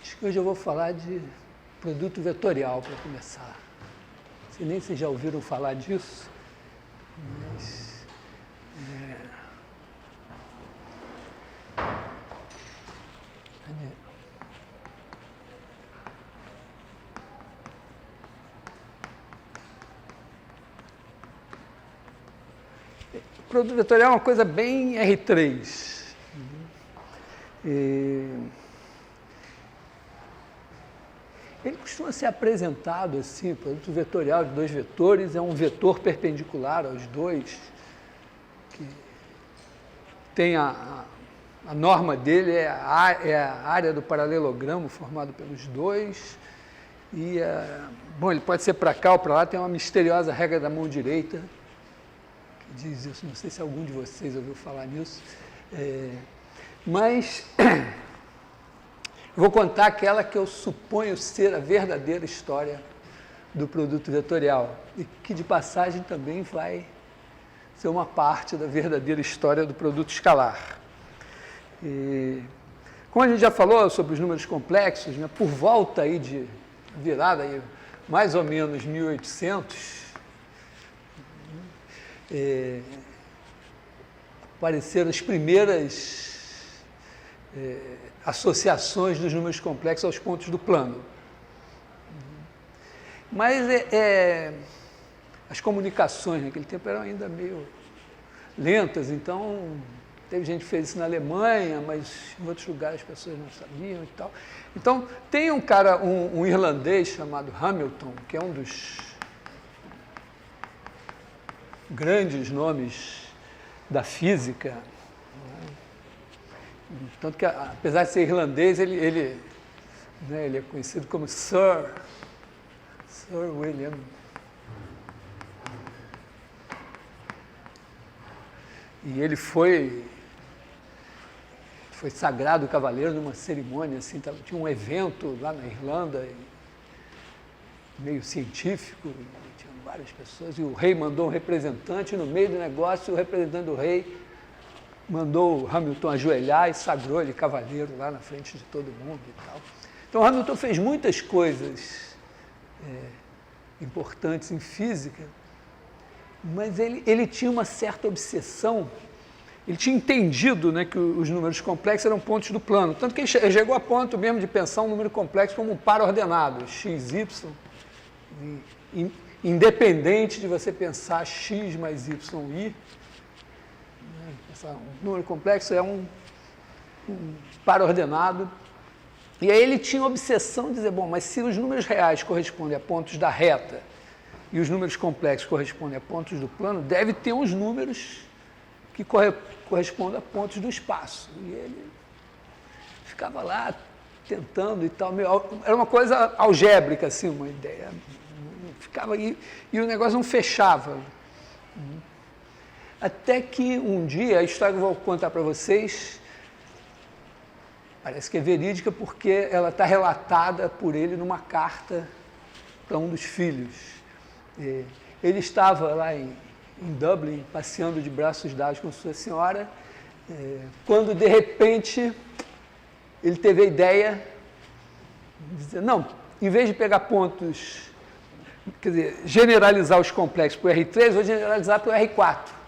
Acho que hoje eu vou falar de produto vetorial para começar. Não sei nem se já ouviram falar disso, mas o produto vetorial é uma coisa bem R3. Ele costuma ser apresentado assim, produto vetorial de dois vetores, é um vetor perpendicular aos dois, que tem a norma dele é a área do paralelogramo formado pelos dois, e bom, ele pode ser para cá ou para lá, tem uma misteriosa regra da mão direita, que diz isso, não sei se algum de vocês ouviu falar nisso, mas vou contar aquela que eu suponho ser a verdadeira história do produto vetorial e que, de passagem, também vai ser uma parte da verdadeira história do produto escalar. Como a gente já falou sobre os números complexos, né, por volta aí de virada aí, mais ou menos 1800, apareceram as primeiras associações dos números complexos aos pontos do plano. Mas as comunicações naquele tempo eram ainda meio lentas, então teve gente que fez isso na Alemanha, mas em outros lugares as pessoas não sabiam e tal. Então tem um cara, um irlandês chamado Hamilton, que é um dos grandes nomes da física, tanto que, apesar de ser irlandês, ele é conhecido como Sir William. E ele foi sagrado cavaleiro numa cerimônia, assim, tinha um evento lá na Irlanda, meio científico, tinha várias pessoas, e o rei mandou um representante, e no meio do negócio, o representante do rei mandou o Hamilton ajoelhar e sagrou ele cavaleiro lá na frente de todo mundo e tal. Então, Hamilton fez muitas coisas importantes em física, mas ele tinha uma certa obsessão, ele tinha entendido, né, que os números complexos eram pontos do plano, tanto que ele chegou a ponto mesmo de pensar um número complexo como um par ordenado, x, y, independente de você pensar x mais y, i. Um número complexo é um par ordenado. E aí ele tinha a obsessão de dizer, bom, mas se os números reais correspondem a pontos da reta e os números complexos correspondem a pontos do plano, deve ter uns números que correspondem a pontos do espaço. E ele ficava lá tentando e tal. Era uma coisa algébrica, assim, uma ideia. Ficava aí, e o negócio não fechava. Até que um dia, a história que eu vou contar para vocês, parece que é verídica porque ela está relatada por ele numa carta para um dos filhos. Ele estava lá em Dublin, passeando de braços dados com sua senhora, quando, de repente, ele teve a ideia de dizer, não, em vez de pegar pontos, quer dizer, generalizar os complexos para o R3, vou generalizar para o R4.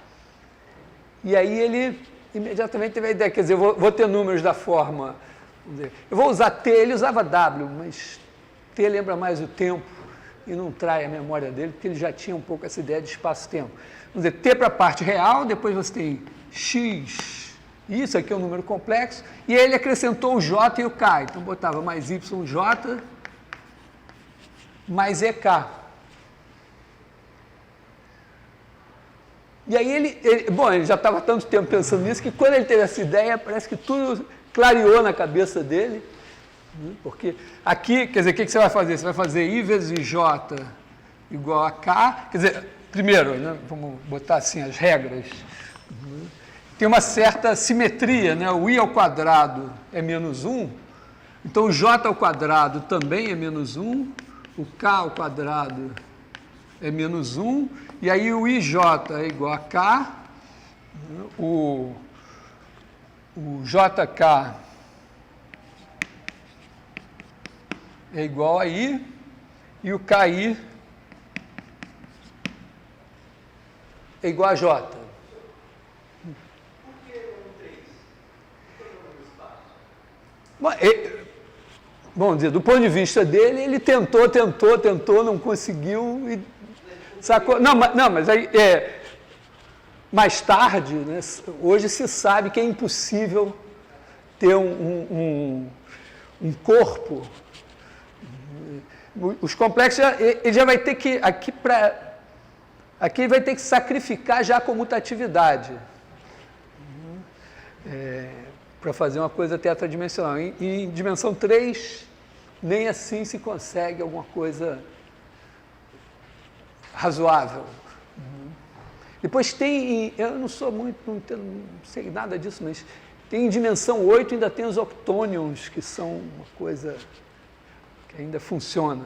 E aí ele imediatamente teve a ideia, quer dizer, eu vou ter números da forma, eu vou usar T, ele usava W, mas T lembra mais o tempo e não trai a memória dele, porque ele já tinha um pouco essa ideia de espaço-tempo. Vamos dizer, T para a parte real, depois você tem X, isso aqui é um número complexo, e aí ele acrescentou o J e o K, então botava mais YJ mais EK. E aí ele já estava tanto tempo pensando nisso, que quando ele teve essa ideia, parece que tudo clareou na cabeça dele, porque aqui, quer dizer, o que você vai fazer? Você vai fazer I vezes J igual a K, quer dizer, primeiro, né, vamos botar assim as regras, tem uma certa simetria, né? O I ao quadrado é menos 1, então o J ao quadrado também é menos 1, o K ao quadrado é menos 1, e aí o IJ é igual a K, o JK é igual a I, e o KI é igual a J. Por que não 3? Por que não espaço? Vamos dizer, do ponto de vista dele, ele tentou, não conseguiu e sacou. Não, mas aí, mais tarde, né, hoje se sabe que é impossível ter um corpo. Os complexos, ele já vai ter que, aqui ele vai ter que sacrificar já a comutatividade para fazer uma coisa tetradimensional. Em dimensão 3, nem assim se consegue alguma coisa razoável. Depois tem, eu não sou muito, não sei nada disso, mas tem em dimensão 8 ainda tem os octônions, que são uma coisa que ainda funciona.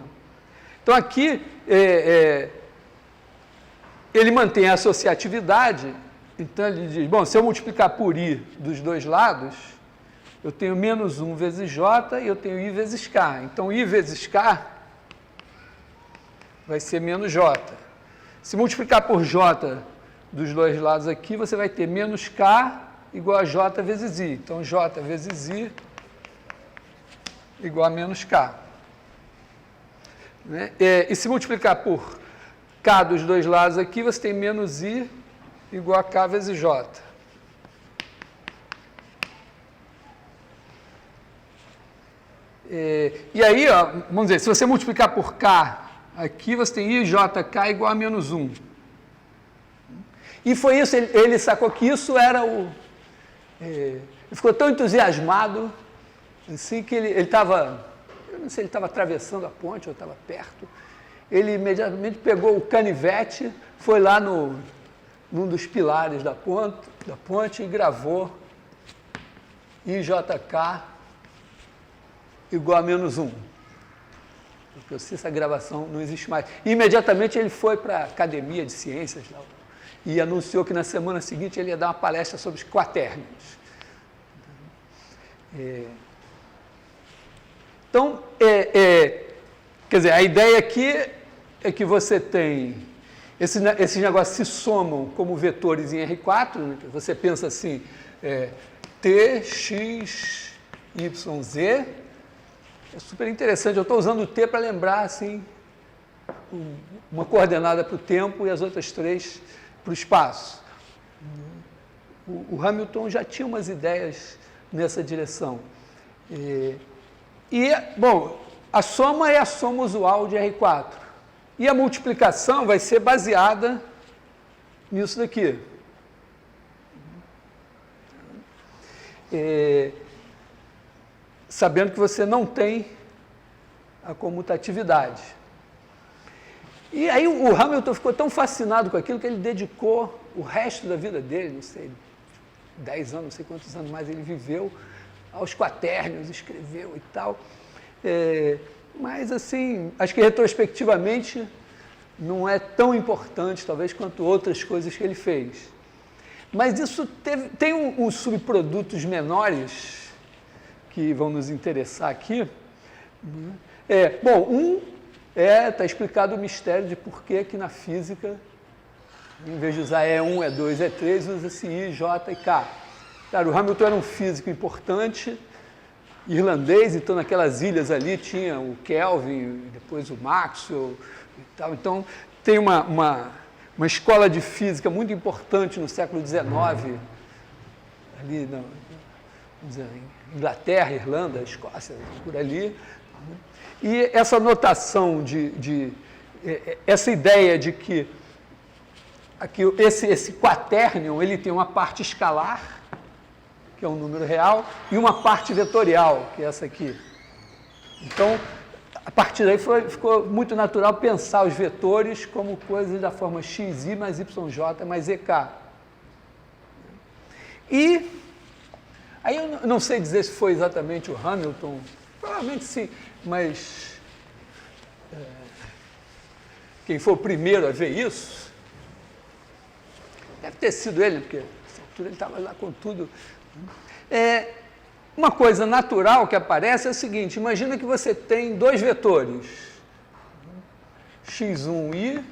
Então aqui ele mantém a associatividade, então ele diz, bom, se eu multiplicar por I dos dois lados, eu tenho menos 1 vezes J e eu tenho I vezes K. Então I vezes K vai ser menos J. Se multiplicar por J dos dois lados aqui, você vai ter menos K igual a J vezes I. Então, J vezes I igual a menos K. Né? E se multiplicar por K dos dois lados aqui, você tem menos I igual a K vezes J. E aí, ó, vamos dizer, se você multiplicar por K aqui, você tem IJK igual a menos 1. E foi isso, ele sacou que isso era ele ficou tão entusiasmado, assim, que ele estava, eu não sei, ele estava atravessando a ponte, ou estava perto, ele imediatamente pegou o canivete, foi lá num dos pilares da ponte e gravou IJK igual a menos 1. Porque eu sei, essa gravação não existe mais. E imediatamente ele foi para a Academia de Ciências lá, e anunciou que na semana seguinte ele ia dar uma palestra sobre os quatérnios. Então, quer dizer, a ideia aqui é que você tem, esses negócios se somam como vetores em R4, né? Você pensa assim, T, X, Y, Z, é super interessante, eu estou usando o T para lembrar, assim, uma coordenada para o tempo e as outras 3 para o espaço. O Hamilton já tinha umas ideias nessa direção. Bom, a soma é a soma usual de R4. E a multiplicação vai ser baseada nisso daqui. Sabendo que você não tem a comutatividade. E aí o Hamilton ficou tão fascinado com aquilo que ele dedicou o resto da vida dele, não sei, 10 anos, não sei quantos anos mais ele viveu, aos quatérnios, escreveu e tal. Mas, assim, acho que retrospectivamente não é tão importante, talvez, quanto outras coisas que ele fez. Mas isso tem uns subprodutos menores que vão nos interessar aqui. Bom, está explicado o mistério de por que na física, em vez de usar E1, E2, E3, usa-se I, J e K. Claro, o Hamilton era um físico importante, irlandês, então naquelas ilhas ali tinha o Kelvin, depois o Maxwell e tal. Então tem uma escola de física muito importante no século XIX, ali vamos dizer, em Inglaterra, Irlanda, Escócia, por ali. E essa notação essa ideia de que esse quatérnio ele tem uma parte escalar, que é um número real, e uma parte vetorial, que é essa aqui. Então, a partir daí ficou muito natural pensar os vetores como coisas da forma xi mais yj mais ek. E aí eu não sei dizer se foi exatamente o Hamilton, provavelmente sim, mas quem foi o primeiro a ver isso, deve ter sido ele, porque nessa altura ele estava lá com tudo. Uma coisa natural que aparece é o seguinte, imagina que você tem dois vetores, x1i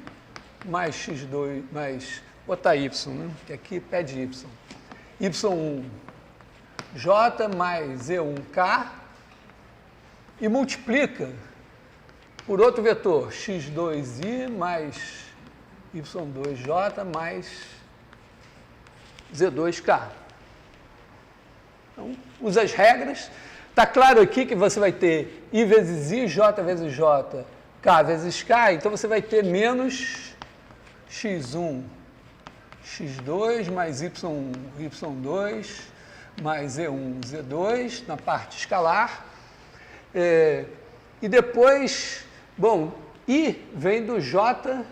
mais x2, mais, botar y, né? Que aqui pede y. y1j mais e1k e multiplica por outro vetor, x2i mais y2j mais z2k. Então, usa as regras. Está claro aqui que você vai ter i vezes i, j vezes j, k vezes k, então você vai ter menos x1, x2 mais y1, y2 mais e1, z2 na parte escalar. E depois, bom, i vem do j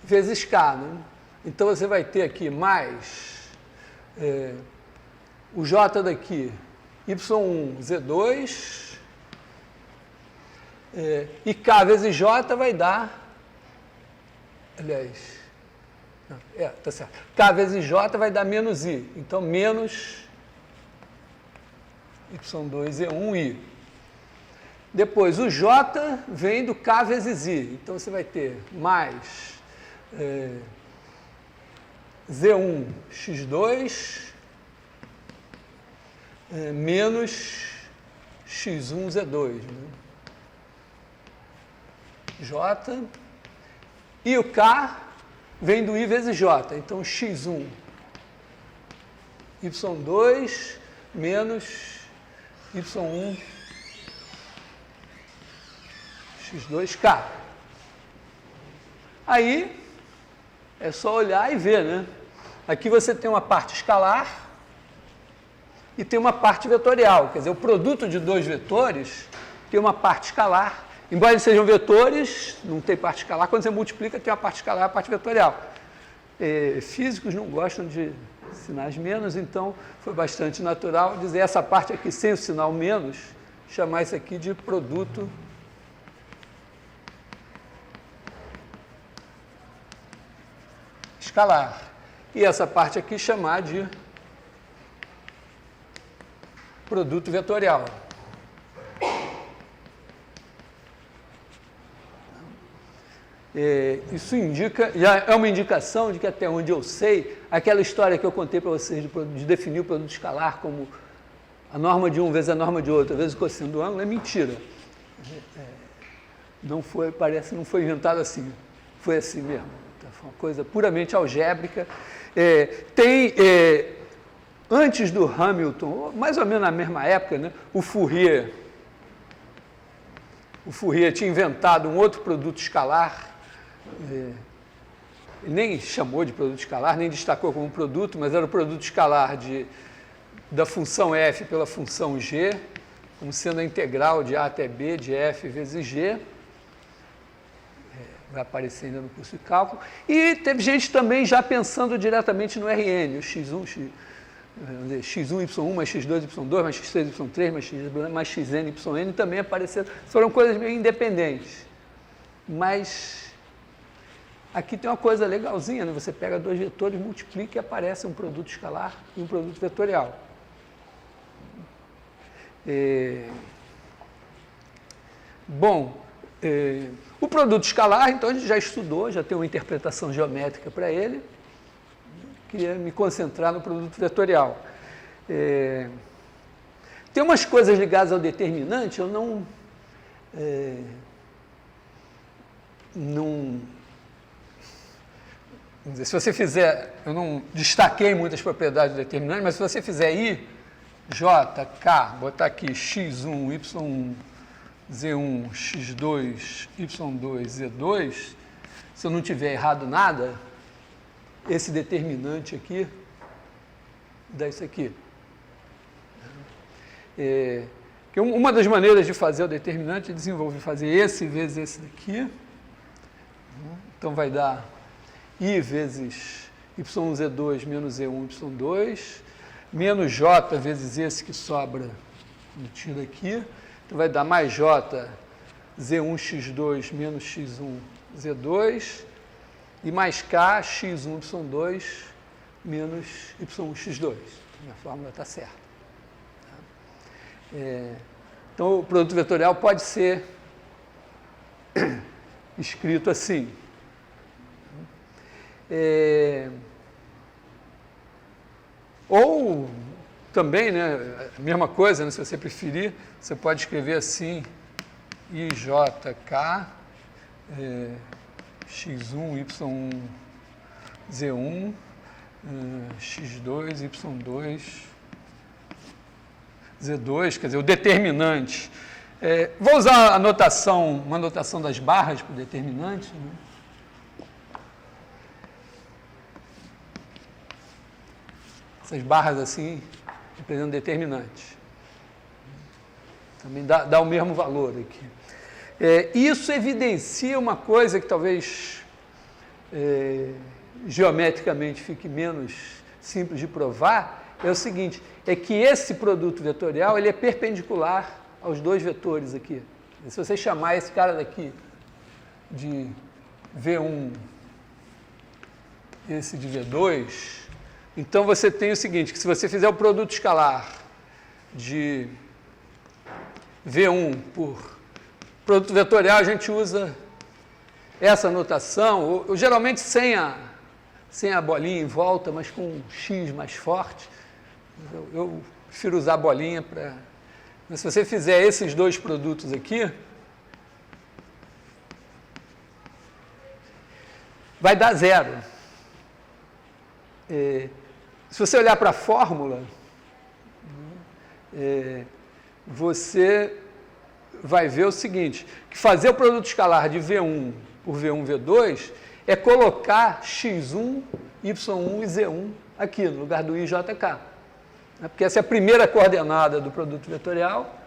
vezes k, né? Então você vai ter aqui mais o j daqui, y1, z2, e k vezes j vai dar, aliás, tá certo, k vezes j vai dar menos i, então menos y2, e1i. Depois, o j vem do k vezes i, então você vai ter mais z1, x2, menos x1, z2, né? J, e o K vem do I vezes J, então x1, y2, menos y1, x2k. Aí, é só olhar e ver, né? Aqui você tem uma parte escalar e tem uma parte vetorial, quer dizer, o produto de dois vetores tem uma parte escalar. Embora eles sejam vetores, não tem parte escalar, quando você multiplica tem uma parte escalar e a parte vetorial. Físicos não gostam de sinais menos, então foi bastante natural dizer essa parte aqui sem o sinal menos, chamar isso aqui de produto escalar. E essa parte aqui chamar de produto vetorial. Isso indica, já é uma indicação de que até onde eu sei, aquela história que eu contei para vocês de definir o produto escalar como a norma de um vezes a norma de outro, vezes o cosseno do ângulo, é mentira. Não foi, parece que não foi inventado assim, foi assim mesmo. Foi uma coisa puramente algébrica. Antes do Hamilton, mais ou menos na mesma época, né, o Fourier tinha inventado um outro produto escalar. Ele nem chamou de produto escalar, nem destacou como produto, mas era o produto escalar da função f pela função g, como sendo a integral de a até b de f vezes g. Vai aparecer ainda no curso de cálculo. E teve gente também já pensando diretamente no Rn, o x1, y1 mais x2, y2, mais x3, y3, mais xn, yn também apareceram. Foram coisas meio independentes. Mas aqui tem uma coisa legalzinha, né? Você pega dois vetores, multiplica e aparece um produto escalar e um produto vetorial. O produto escalar, então, a gente já estudou, já tem uma interpretação geométrica para ele. Queria me concentrar no produto vetorial. Tem umas coisas ligadas ao determinante, eu não vamos dizer, se você fizer, eu não destaquei muitas propriedades do determinante, mas se você fizer I, J, K, botar aqui x1, y1, z1, x2, y2, z2, se eu não tiver errado nada, esse determinante aqui dá isso aqui. Uma das maneiras de fazer o determinante é fazer esse vezes esse daqui. Então vai dar I vezes yz2 menos e1, y2, menos j vezes esse que sobra, tira aqui. Então vai dar mais j, z1, x2 menos x1, z2, e mais k, x1, y2 menos y1, x2. Minha fórmula está certa. Então, o produto vetorial pode ser escrito assim. Ou também, né, a mesma coisa, né, se você preferir, você pode escrever assim, IJK, X1, Y1, Z1, X2, Y2, Z2, quer dizer, o determinante. Vou usar uma notação das barras para o determinante. Né? Essas barras assim representam determinante. Também dá o mesmo valor aqui. Isso evidencia uma coisa que talvez geometricamente fique menos simples de provar, é o seguinte, é que esse produto vetorial ele é perpendicular aos dois vetores aqui. E se você chamar esse cara daqui de V1, esse de V2, então você tem o seguinte, que se você fizer o produto escalar de V1 por produto vetorial, a gente usa essa notação, ou geralmente sem a bolinha em volta, mas com um X mais forte. Eu prefiro usar a bolinha para... Mas se você fizer esses dois produtos aqui, vai dar zero. Se você olhar para a fórmula, você vai ver o seguinte, que fazer o produto escalar de V1 por V1, V2 é colocar X1, Y1 e Z1 aqui, no lugar do IJK. Porque essa é a primeira coordenada do produto vetorial,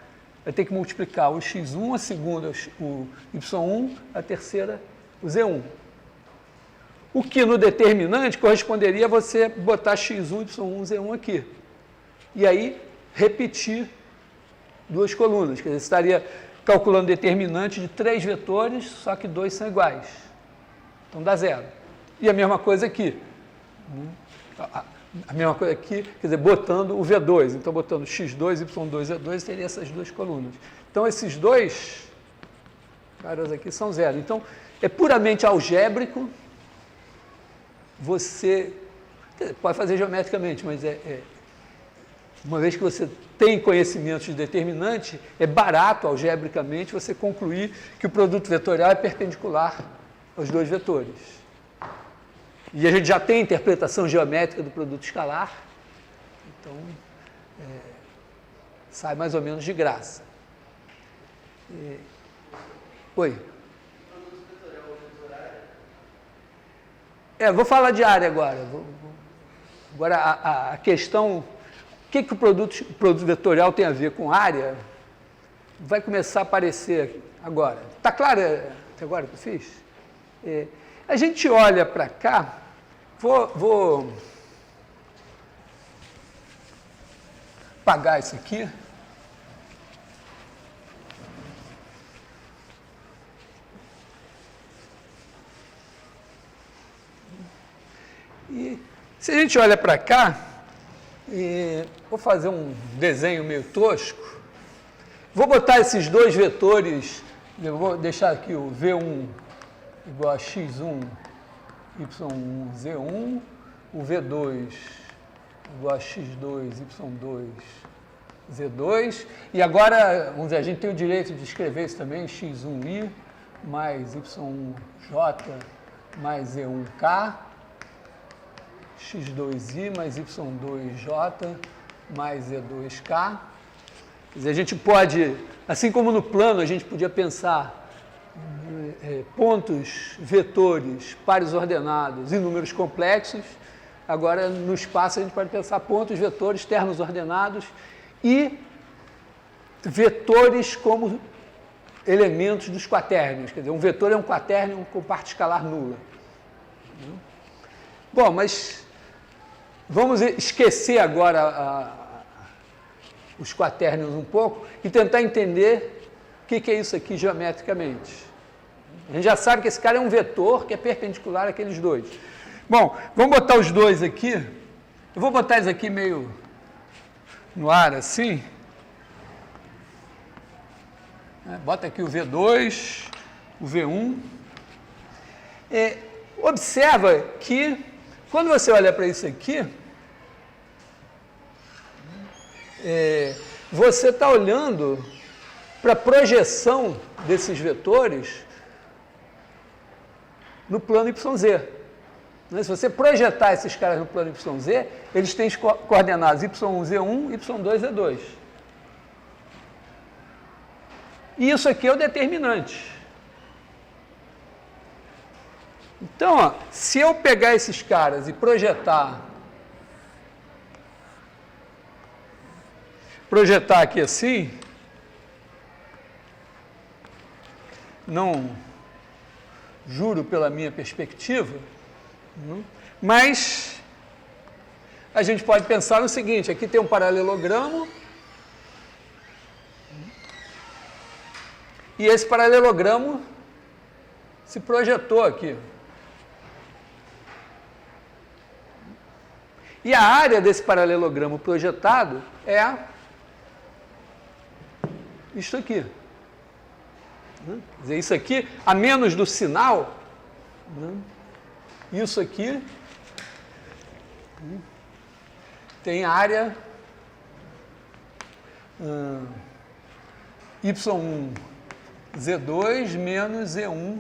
vai ter que multiplicar o X1, a segunda o Y1, a terceira o Z1. O que no determinante corresponderia a você botar X1, Y1, Z1 aqui. E aí, repetir duas colunas. Quer dizer, você estaria calculando determinante de 3 vetores, só que 2 são iguais. Então dá zero. E a mesma coisa aqui. A mesma coisa aqui, quer dizer, botando o V2. Então, botando X2, Y2, Z2, teria essas duas colunas. Então, esses dois caras aqui são zero. Então, é puramente algébrico. Você pode fazer geometricamente, mas uma vez que você tem conhecimentos de determinante, é barato, algebricamente, você concluir que o produto vetorial é perpendicular aos dois vetores. E a gente já tem a interpretação geométrica do produto escalar, então sai mais ou menos de graça. Oi? Vou falar de área agora. Agora, a questão, o que o produto vetorial tem a ver com área, vai começar a aparecer agora. Está claro até agora que eu fiz? A gente olha para cá, vou apagar isso aqui. E se a gente olha para cá, vou fazer um desenho meio tosco, vou botar esses dois vetores, eu vou deixar aqui o V1 igual a X1, Y1, Z1, o V2 igual a X2, Y2, Z2, e agora, vamos dizer, a gente tem o direito de escrever isso também, X1i mais Y1j mais Z1k, X2i mais Y2j mais Z2k. Quer dizer, a gente pode, assim como no plano a gente podia pensar pontos, vetores, pares ordenados e números complexos, agora no espaço a gente pode pensar pontos, vetores, termos ordenados e vetores como elementos dos quaternions. Quer dizer, um vetor é um quaternion com parte escalar nula. Bom, mas vamos esquecer agora os quaternions um pouco e tentar entender o que é isso aqui geometricamente. A gente já sabe que esse cara é um vetor que é perpendicular àqueles dois. Bom, vamos botar os dois aqui. Eu vou botar eles aqui meio no ar assim. Bota aqui o V2, o V1. Observa que, quando você olha para isso aqui, você está olhando para a projeção desses vetores no plano YZ. Se você projetar esses caras no plano YZ, eles têm coordenadas Y1, Z1, Y2, Z2. E isso aqui é o determinante. Então, ó, se eu pegar esses caras e projetar aqui assim, não juro pela minha perspectiva, mas a gente pode pensar no seguinte: aqui tem um paralelogramo, e esse paralelogramo se projetou aqui. E a área desse paralelogramo projetado é isto aqui. Quer dizer, isso aqui, a menos do sinal, isso aqui tem área Y1 Z2 menos Z1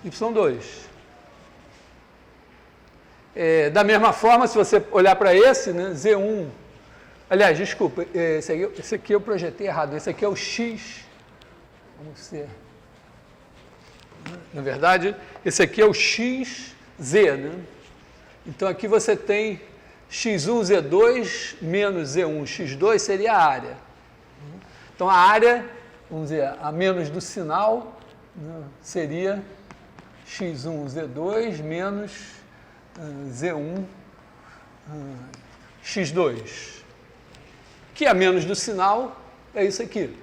Y2. Da mesma forma, se você olhar para esse, Z1, aliás, desculpa, esse aqui eu projetei errado, esse aqui é o X, vamos ser, na verdade, esse aqui é o XZ, Então aqui você tem X1 Z2 menos Z1 X2 seria a área. Então a área, vamos dizer, a menos do sinal, seria X1 Z2 menos Z1 X2. Que a menos do sinal é isso aqui.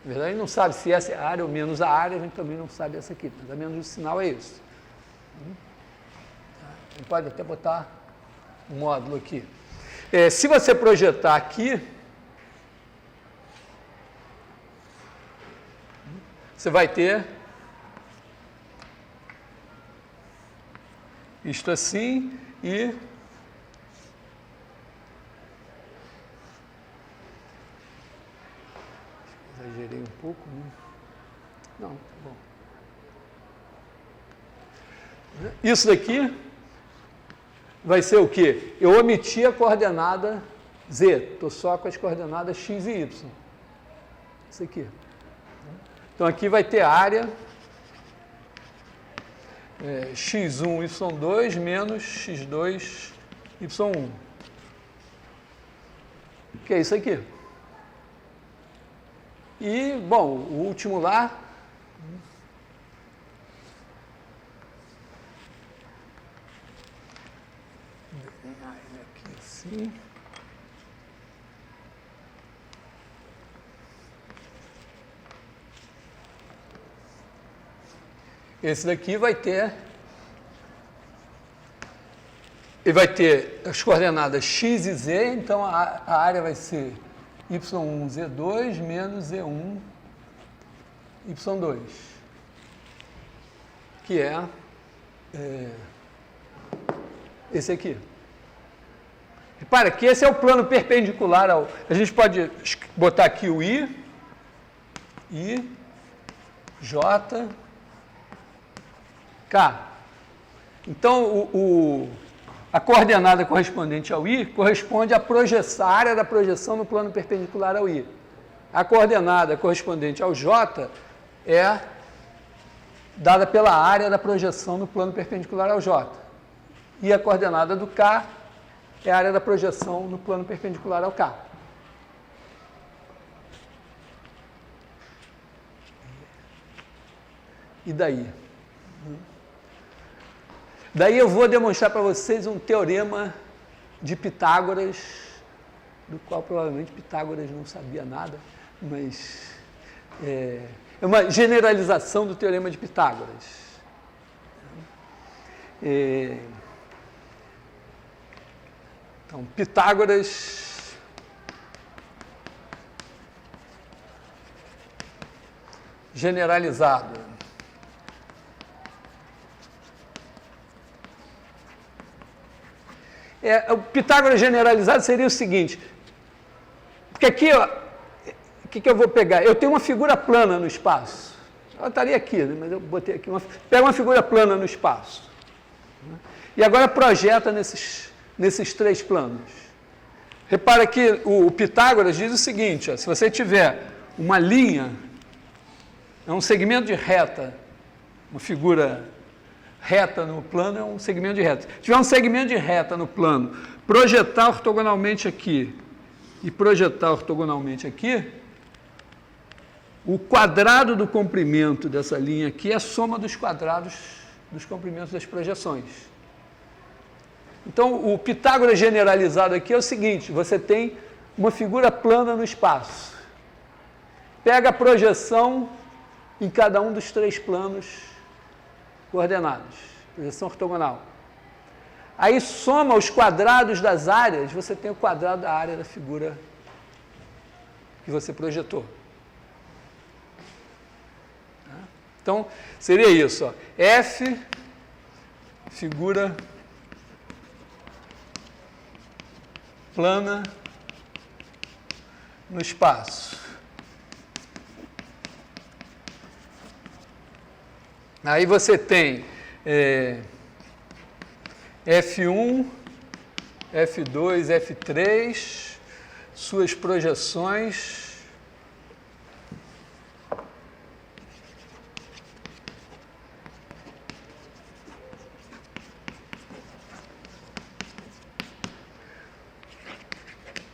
Na verdade, a gente não sabe se essa é a área ou menos a área, a gente também não sabe essa aqui, mas a menos do sinal é isso. A gente pode até botar um módulo aqui. Se você projetar aqui, você vai ter isto assim e exagerei um pouco, né? Não, tá bom. Isso daqui vai ser o quê? Eu omiti a coordenada Z, estou só com as coordenadas X e Y. Isso aqui. Então aqui vai ter área X1 Y2 menos X2 Y1. Que é isso aqui. E, bom, o último lá, aqui assim. Esse daqui vai ter, ele vai ter as coordenadas X e Z, então a área vai ser Y1 Z2 menos Z1 Y2, que é esse aqui. Repara que esse é o plano perpendicular ao... A gente pode botar aqui o I, J, K. Então, a coordenada correspondente ao I corresponde à área da projeção no plano perpendicular ao I. A coordenada correspondente ao J é dada pela área da projeção no plano perpendicular ao J. E a coordenada do K é a área da projeção no plano perpendicular ao K. E daí? Daí eu vou demonstrar para vocês um teorema de Pitágoras, do qual provavelmente Pitágoras não sabia nada, mas é uma generalização do teorema de Pitágoras. Então, Pitágoras generalizado. O Pitágoras generalizado seria o seguinte, porque aqui, ó, o que eu vou pegar? Eu tenho uma figura plana no espaço. Ela estaria aqui, né? Mas eu botei aqui pega uma figura plana no espaço. E agora projeta nesses três planos. Repara que o Pitágoras diz o seguinte, ó, se você tiver uma linha, é um segmento de reta, uma figura reta no plano é um segmento de reta. Se tiver um segmento de reta no plano, projetar ortogonalmente aqui e projetar ortogonalmente aqui, o quadrado do comprimento dessa linha aqui é a soma dos quadrados dos comprimentos das projeções. Então, o Pitágoras generalizado aqui é o seguinte, você tem uma figura plana no espaço. Pega a projeção em cada um dos três planos coordenados, projeção ortogonal. Aí soma os quadrados das áreas, você tem o quadrado da área da figura que você projetou. Então, seria isso, ó. F, figura plana no espaço. Aí você tem F1, F2, F3, suas projeções.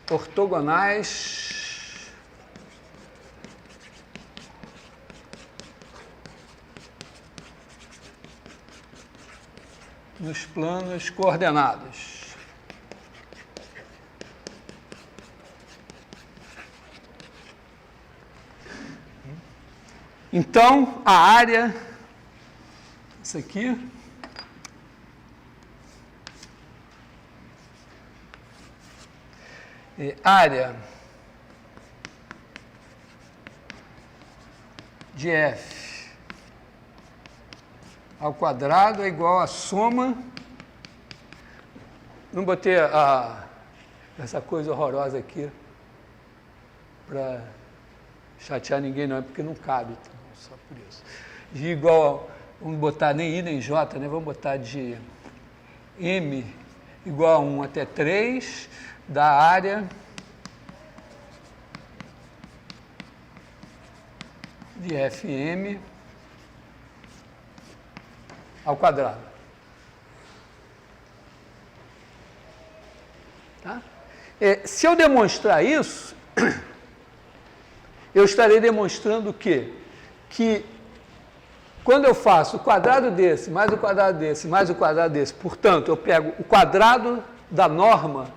Ortogonais nos planos coordenados. Então, a área, isso aqui, área de F ao quadrado é igual a soma, não botei essa coisa horrorosa aqui para chatear ninguém não, é porque não cabe, então, só por isso. De igual, vamos botar nem I nem J, né? Vamos botar de M igual a 1 até 3, da área de FM ao quadrado. Tá? Se eu demonstrar isso, eu estarei demonstrando o quê? Que quando eu faço o quadrado desse, mais o quadrado desse, mais o quadrado desse, portanto, eu pego o quadrado da norma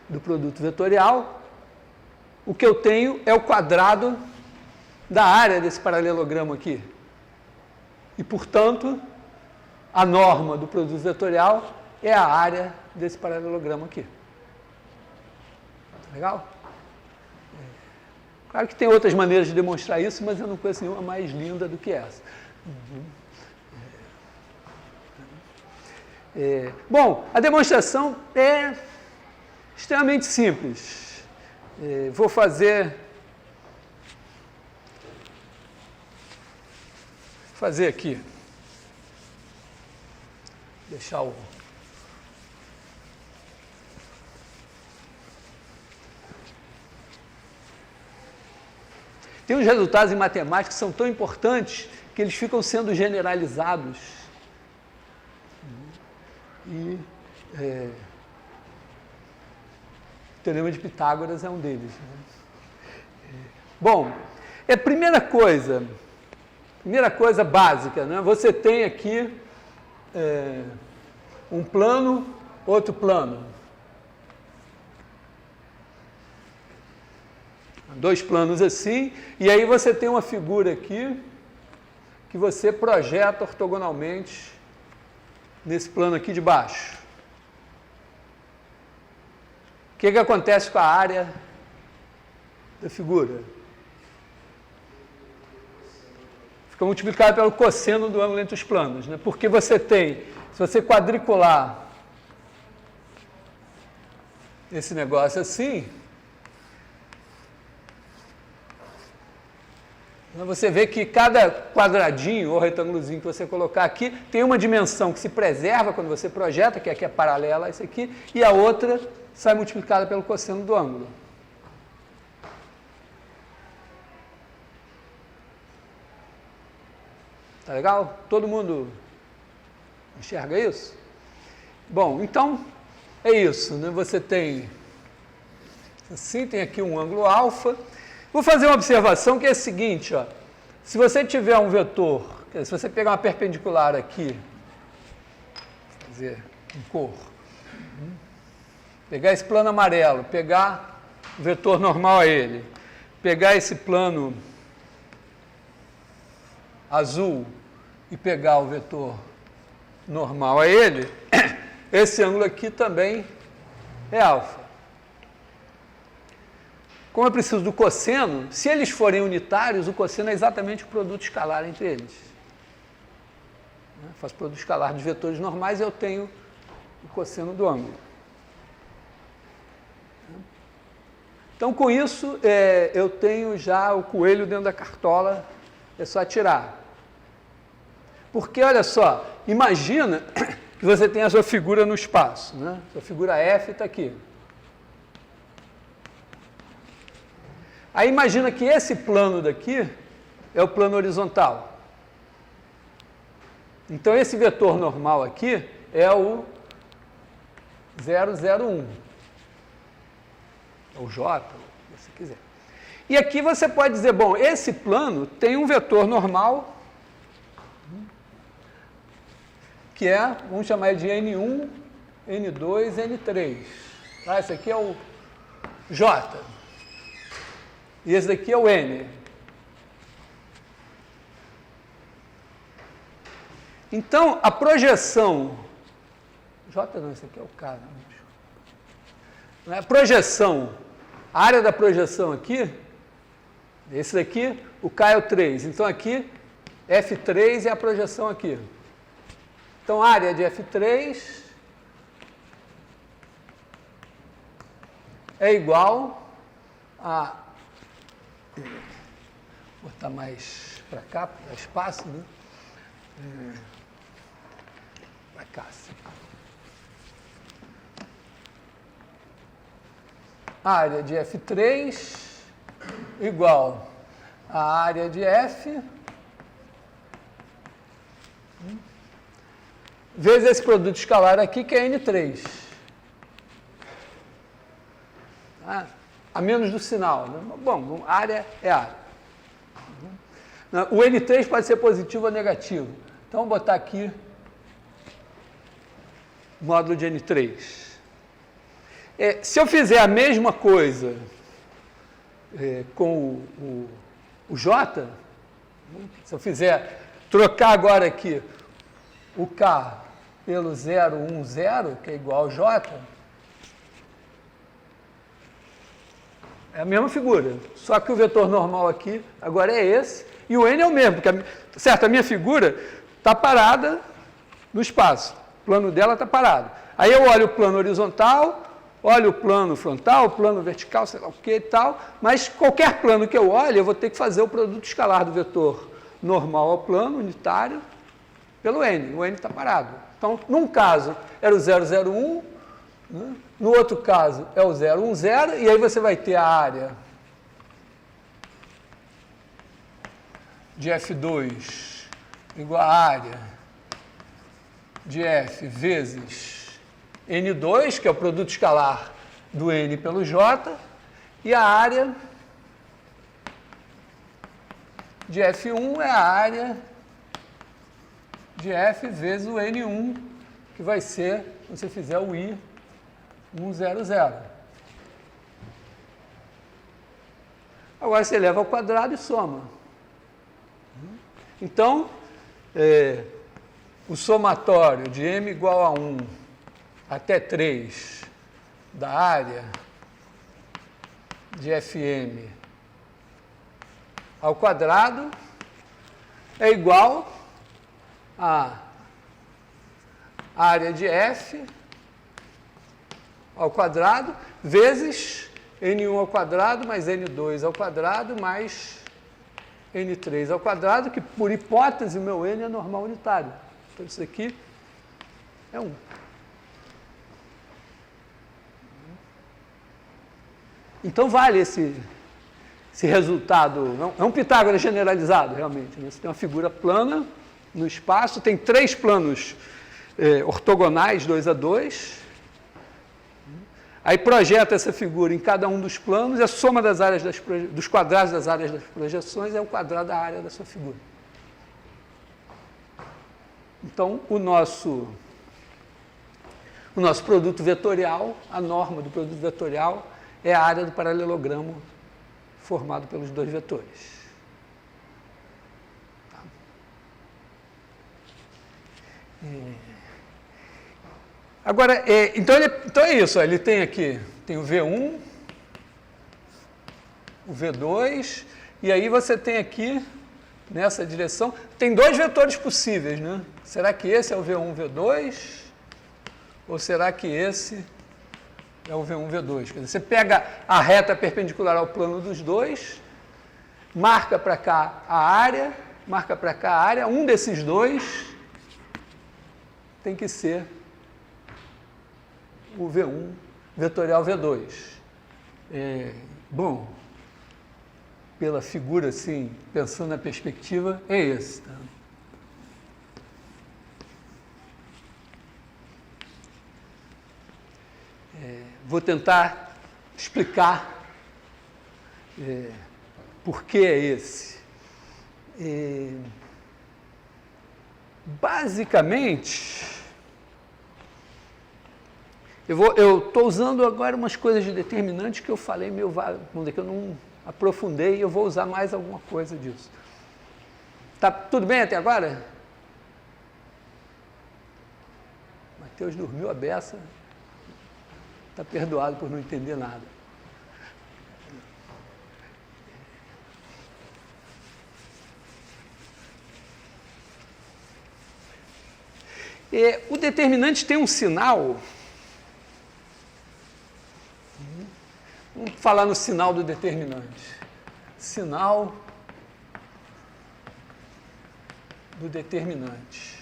do produto vetorial, o que eu tenho é o quadrado da área desse paralelogramo aqui. E, portanto, a norma do produto vetorial é a área desse paralelogramo aqui. Legal? Claro que tem outras maneiras de demonstrar isso, mas eu não conheço nenhuma mais linda do que essa. Bom, a demonstração é extremamente simples. Vou fazer aqui. Deixar o... Tem uns resultados em matemática que são tão importantes que eles ficam sendo generalizados. E o Teorema de Pitágoras é um deles. Bom, primeira coisa básica, né? Você tem aqui um plano, outro plano. Dois planos assim, e aí você tem uma figura aqui que você projeta ortogonalmente nesse plano aqui de baixo. O que acontece com a área da figura? fica multiplicado pelo cosseno do ângulo entre os planos, né? Porque você tem, se você quadricular esse negócio assim, você vê que cada quadradinho ou retângulozinho que você colocar aqui tem uma dimensão que se preserva quando você projeta, que aqui é paralela a isso aqui, e a outra sai multiplicada pelo cosseno do ângulo. Tá legal? Todo mundo enxerga isso? Bom, então é isso, né? Você tem assim, tem aqui um ângulo alfa. Vou fazer uma observação que é a seguinte, ó. Se você tiver um vetor, se você pegar uma perpendicular aqui, vou fazer em cor, pegar esse plano amarelo, pegar o vetor normal a ele, pegar esse plano azul e pegar o vetor normal a ele, esse ângulo aqui também é alfa. Como eu preciso do cosseno, se eles forem unitários, o cosseno é exatamente o produto escalar entre eles. Eu faço produto escalar dos vetores normais e eu tenho o cosseno do ângulo. Então, com isso, eu tenho já o coelho dentro da cartola, é só tirar. Porque, olha só, imagina que você tem a sua figura no espaço, né? Sua figura F está aqui. Aí imagina que esse plano daqui é o plano horizontal. Então, esse vetor normal aqui é o 001. Ou J, se você quiser. E aqui você pode dizer, bom, esse plano tem um vetor normal, que é, vamos chamar de N1, N2, N3. Ah, esse aqui é o J. E esse daqui é o N. Então, a projeção... J não, esse aqui é o K. Não. A projeção, a área da projeção aqui, esse daqui, o K é o 3. Então, aqui, F3 é a projeção aqui. Então, a área de F3 é igual a... Vou botar mais para cá, para espaço, né? Para cá, sim. A área de F3 igual a área de F vezes esse produto escalar aqui, que é N3. Tá? A menos do sinal. Né? Bom, área é área. O N3 pode ser positivo ou negativo. Então, vou botar aqui o módulo de N3. Se eu fizer a mesma coisa com o J, se eu fizer, trocar agora aqui o K pelo 010, que é igual ao J, é a mesma figura, só que o vetor normal aqui agora é esse, e o N é o mesmo, porque certo, a minha figura está parada no espaço, o plano dela está parado. Aí eu olho o plano horizontal, olho o plano frontal, o plano vertical, sei lá o que e tal, mas qualquer plano que eu olhe, eu vou ter que fazer o produto escalar do vetor normal ao plano, unitário, pelo N. O N está parado. Então, num caso, era o 001, né? No outro caso, é o 010, e aí você vai ter a área de F2 igual a área de F vezes N2, que é o produto escalar do N pelo J, e a área de F1 é a área de F vezes o N1, que vai ser, se você fizer o I, 100. Agora você leva ao quadrado e soma. Então, o somatório de M igual a 1 até 3 da área de Fm ao quadrado é igual a área de F ao quadrado vezes N1 ao quadrado mais N2 ao quadrado mais N3 ao quadrado, que por hipótese meu N é normal unitário. Então isso aqui é 1. Então vale esse resultado, é um Pitágoras generalizado realmente, né? Você tem uma figura plana no espaço, tem 3 planos ortogonais 2 a 2, aí projeta essa figura em cada um dos planos, e a soma das áreas dos quadrados das áreas das projeções é o quadrado da área da sua figura. Então, o nosso produto vetorial, a norma do produto vetorial, é a área do paralelogramo formado pelos 2 vetores. Tá? Agora, então é isso, ó, ele tem aqui, tem o V1, o V2, e aí você tem aqui, nessa direção, tem 2 vetores possíveis, né? Será que esse é o V1, V2? Ou será que esse é o V1, V2? Quer dizer, você pega a reta perpendicular ao plano dos 2, marca para cá a área, marca para cá a área, um desses 2 tem que ser o V1 vetorial V2. Bom, pela figura, assim, pensando na perspectiva, é esse. Tá? Vou tentar explicar por que é esse. Basicamente, eu estou usando agora umas coisas de determinante que eu falei meio vago, que eu não aprofundei, e eu vou usar mais alguma coisa disso. Tá tudo bem até agora? Mateus dormiu a beça, está perdoado por não entender nada. O determinante tem um sinal. Vamos falar no sinal do determinante. Sinal do determinante.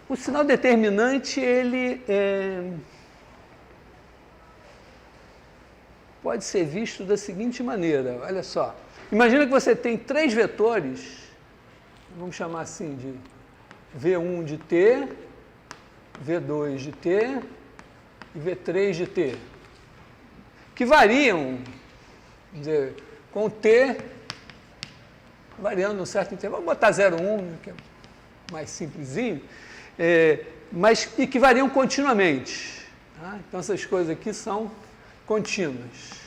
O sinal determinante, ele pode ser visto da seguinte maneira, olha só. Imagina que você tem 3 vetores, vamos chamar assim de V1 de T, V2 de T e V3 de T, que variam, vamos dizer, com T variando num certo intervalo. Vamos botar 0,1, que é mais simplesinho, mas e que variam continuamente. Tá? Então, essas coisas aqui são contínuas.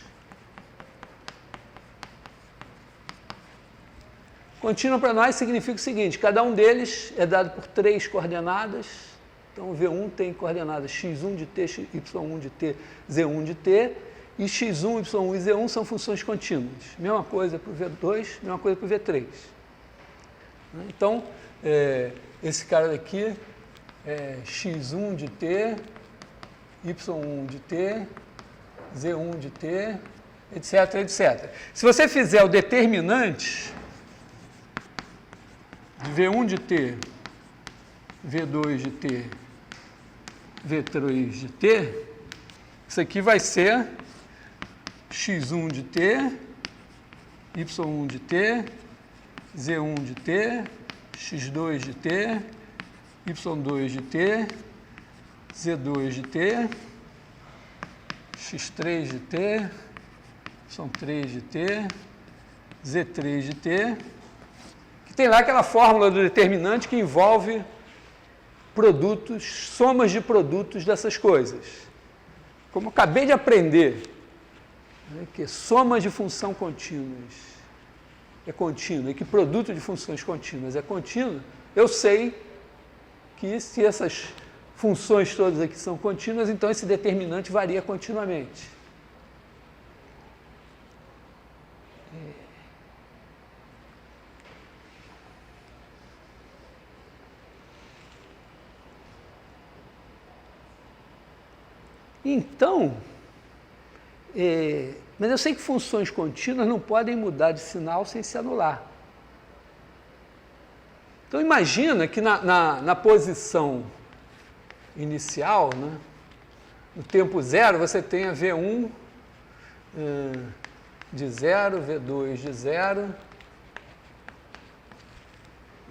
Contínuo para nós significa o seguinte, cada um deles é dado por 3 coordenadas, então o V1 tem coordenadas x1 de t, y1 de t, z1 de t, e x1, y1 e z1 são funções contínuas. Mesma coisa para o V2, mesma coisa para o V3. Então, esse cara daqui é x1 de t, y1 de t, z1 de t, etc, etc. Se você fizer o determinante de V1 de T, V2 de T, V3 de T, isso aqui vai ser x1 de T, y1 de T, z1 de T, x2 de T, y2 de T, z2 de T, x3 de T, y3 de T, z3 de T, que tem lá aquela fórmula do determinante que envolve produtos, somas de produtos dessas coisas. Como eu acabei de aprender, né, que somas de função contínuas é contínua e que produto de funções contínuas é contínuo, eu sei que se essas funções todas aqui são contínuas, então esse determinante varia continuamente. Então, mas eu sei que funções contínuas não podem mudar de sinal sem se anular. Então imagina que na posição inicial, né, no tempo zero, você tenha V1 de 0, V2 de 0,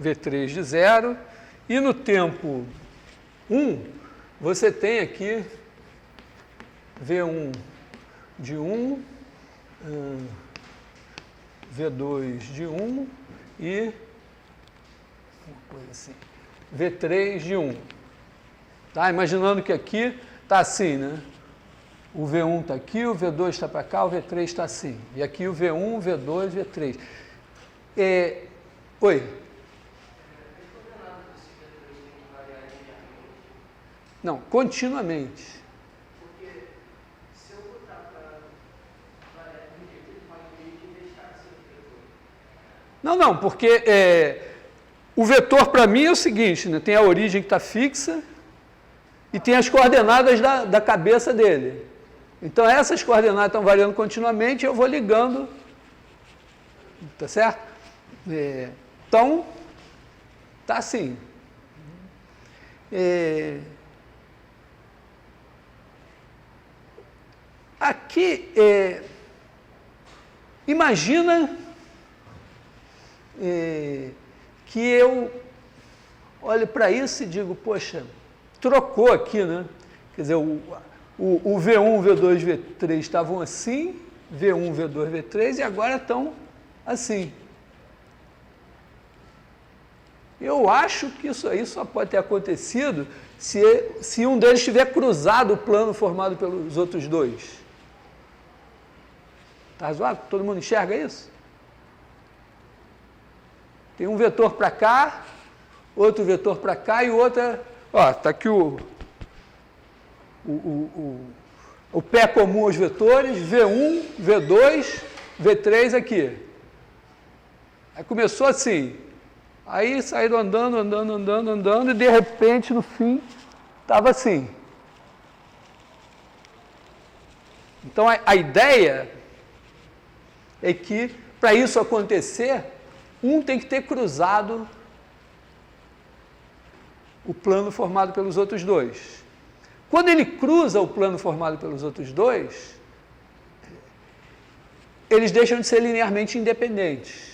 V3 de 0, e no tempo 1, você tem aqui V1 de 1, V2 de 1 e uma coisa assim, V3 de 1. Tá? Imaginando que aqui está assim, né? O V1 está aqui, o V2 está para cá, o V3 está assim. E aqui o V1, V2, V3. Oi? Não, continuamente. Não, porque o vetor para mim é o seguinte, né? Tem a origem que está fixa e tem as coordenadas da cabeça dele. Então essas coordenadas estão variando continuamente e eu vou ligando, tá certo? Então, tá assim. Aqui, imagina que eu olho para isso e digo, poxa, trocou aqui, né? Quer dizer, o V1, V2, V3 estavam assim, V1, V2, V3, e agora estão assim. Eu acho que isso aí só pode ter acontecido se um deles tiver cruzado o plano formado pelos outros dois. Está razoável? Todo mundo enxerga isso? Tem um vetor para cá, outro vetor para cá e o outro... Está aqui o pé comum aos vetores, V1, V2, V3 aqui. Aí começou assim. Aí saíram andando, e de repente, no fim, estava assim. Então, a ideia é que, para isso acontecer, um tem que ter cruzado o plano formado pelos outros dois. Quando ele cruza o plano formado pelos outros dois, eles deixam de ser linearmente independentes.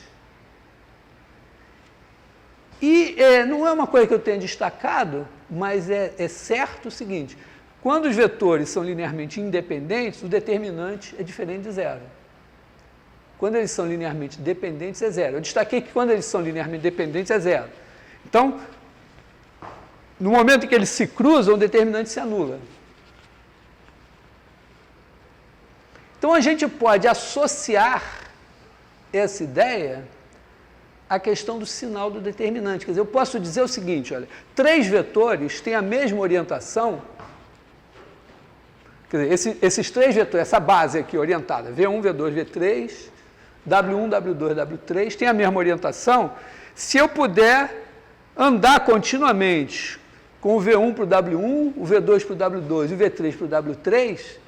E não é uma coisa que eu tenha destacado, mas é certo o seguinte, quando os vetores são linearmente independentes, o determinante é diferente de zero. Quando eles são linearmente dependentes, é zero. Eu destaquei que quando eles são linearmente dependentes, é zero. Então, no momento em que eles se cruzam, o determinante se anula. Então, a gente pode associar essa ideia à questão do sinal do determinante. Quer dizer, eu posso dizer o seguinte, olha, 3 vetores têm a mesma orientação. Quer dizer, esses 3 vetores, essa base aqui orientada, V1, V2, V3, W1, W2, W3, tem a mesma orientação, se eu puder andar continuamente com o V1 para o W1, o V2 para o W2 e o V3 para o W3,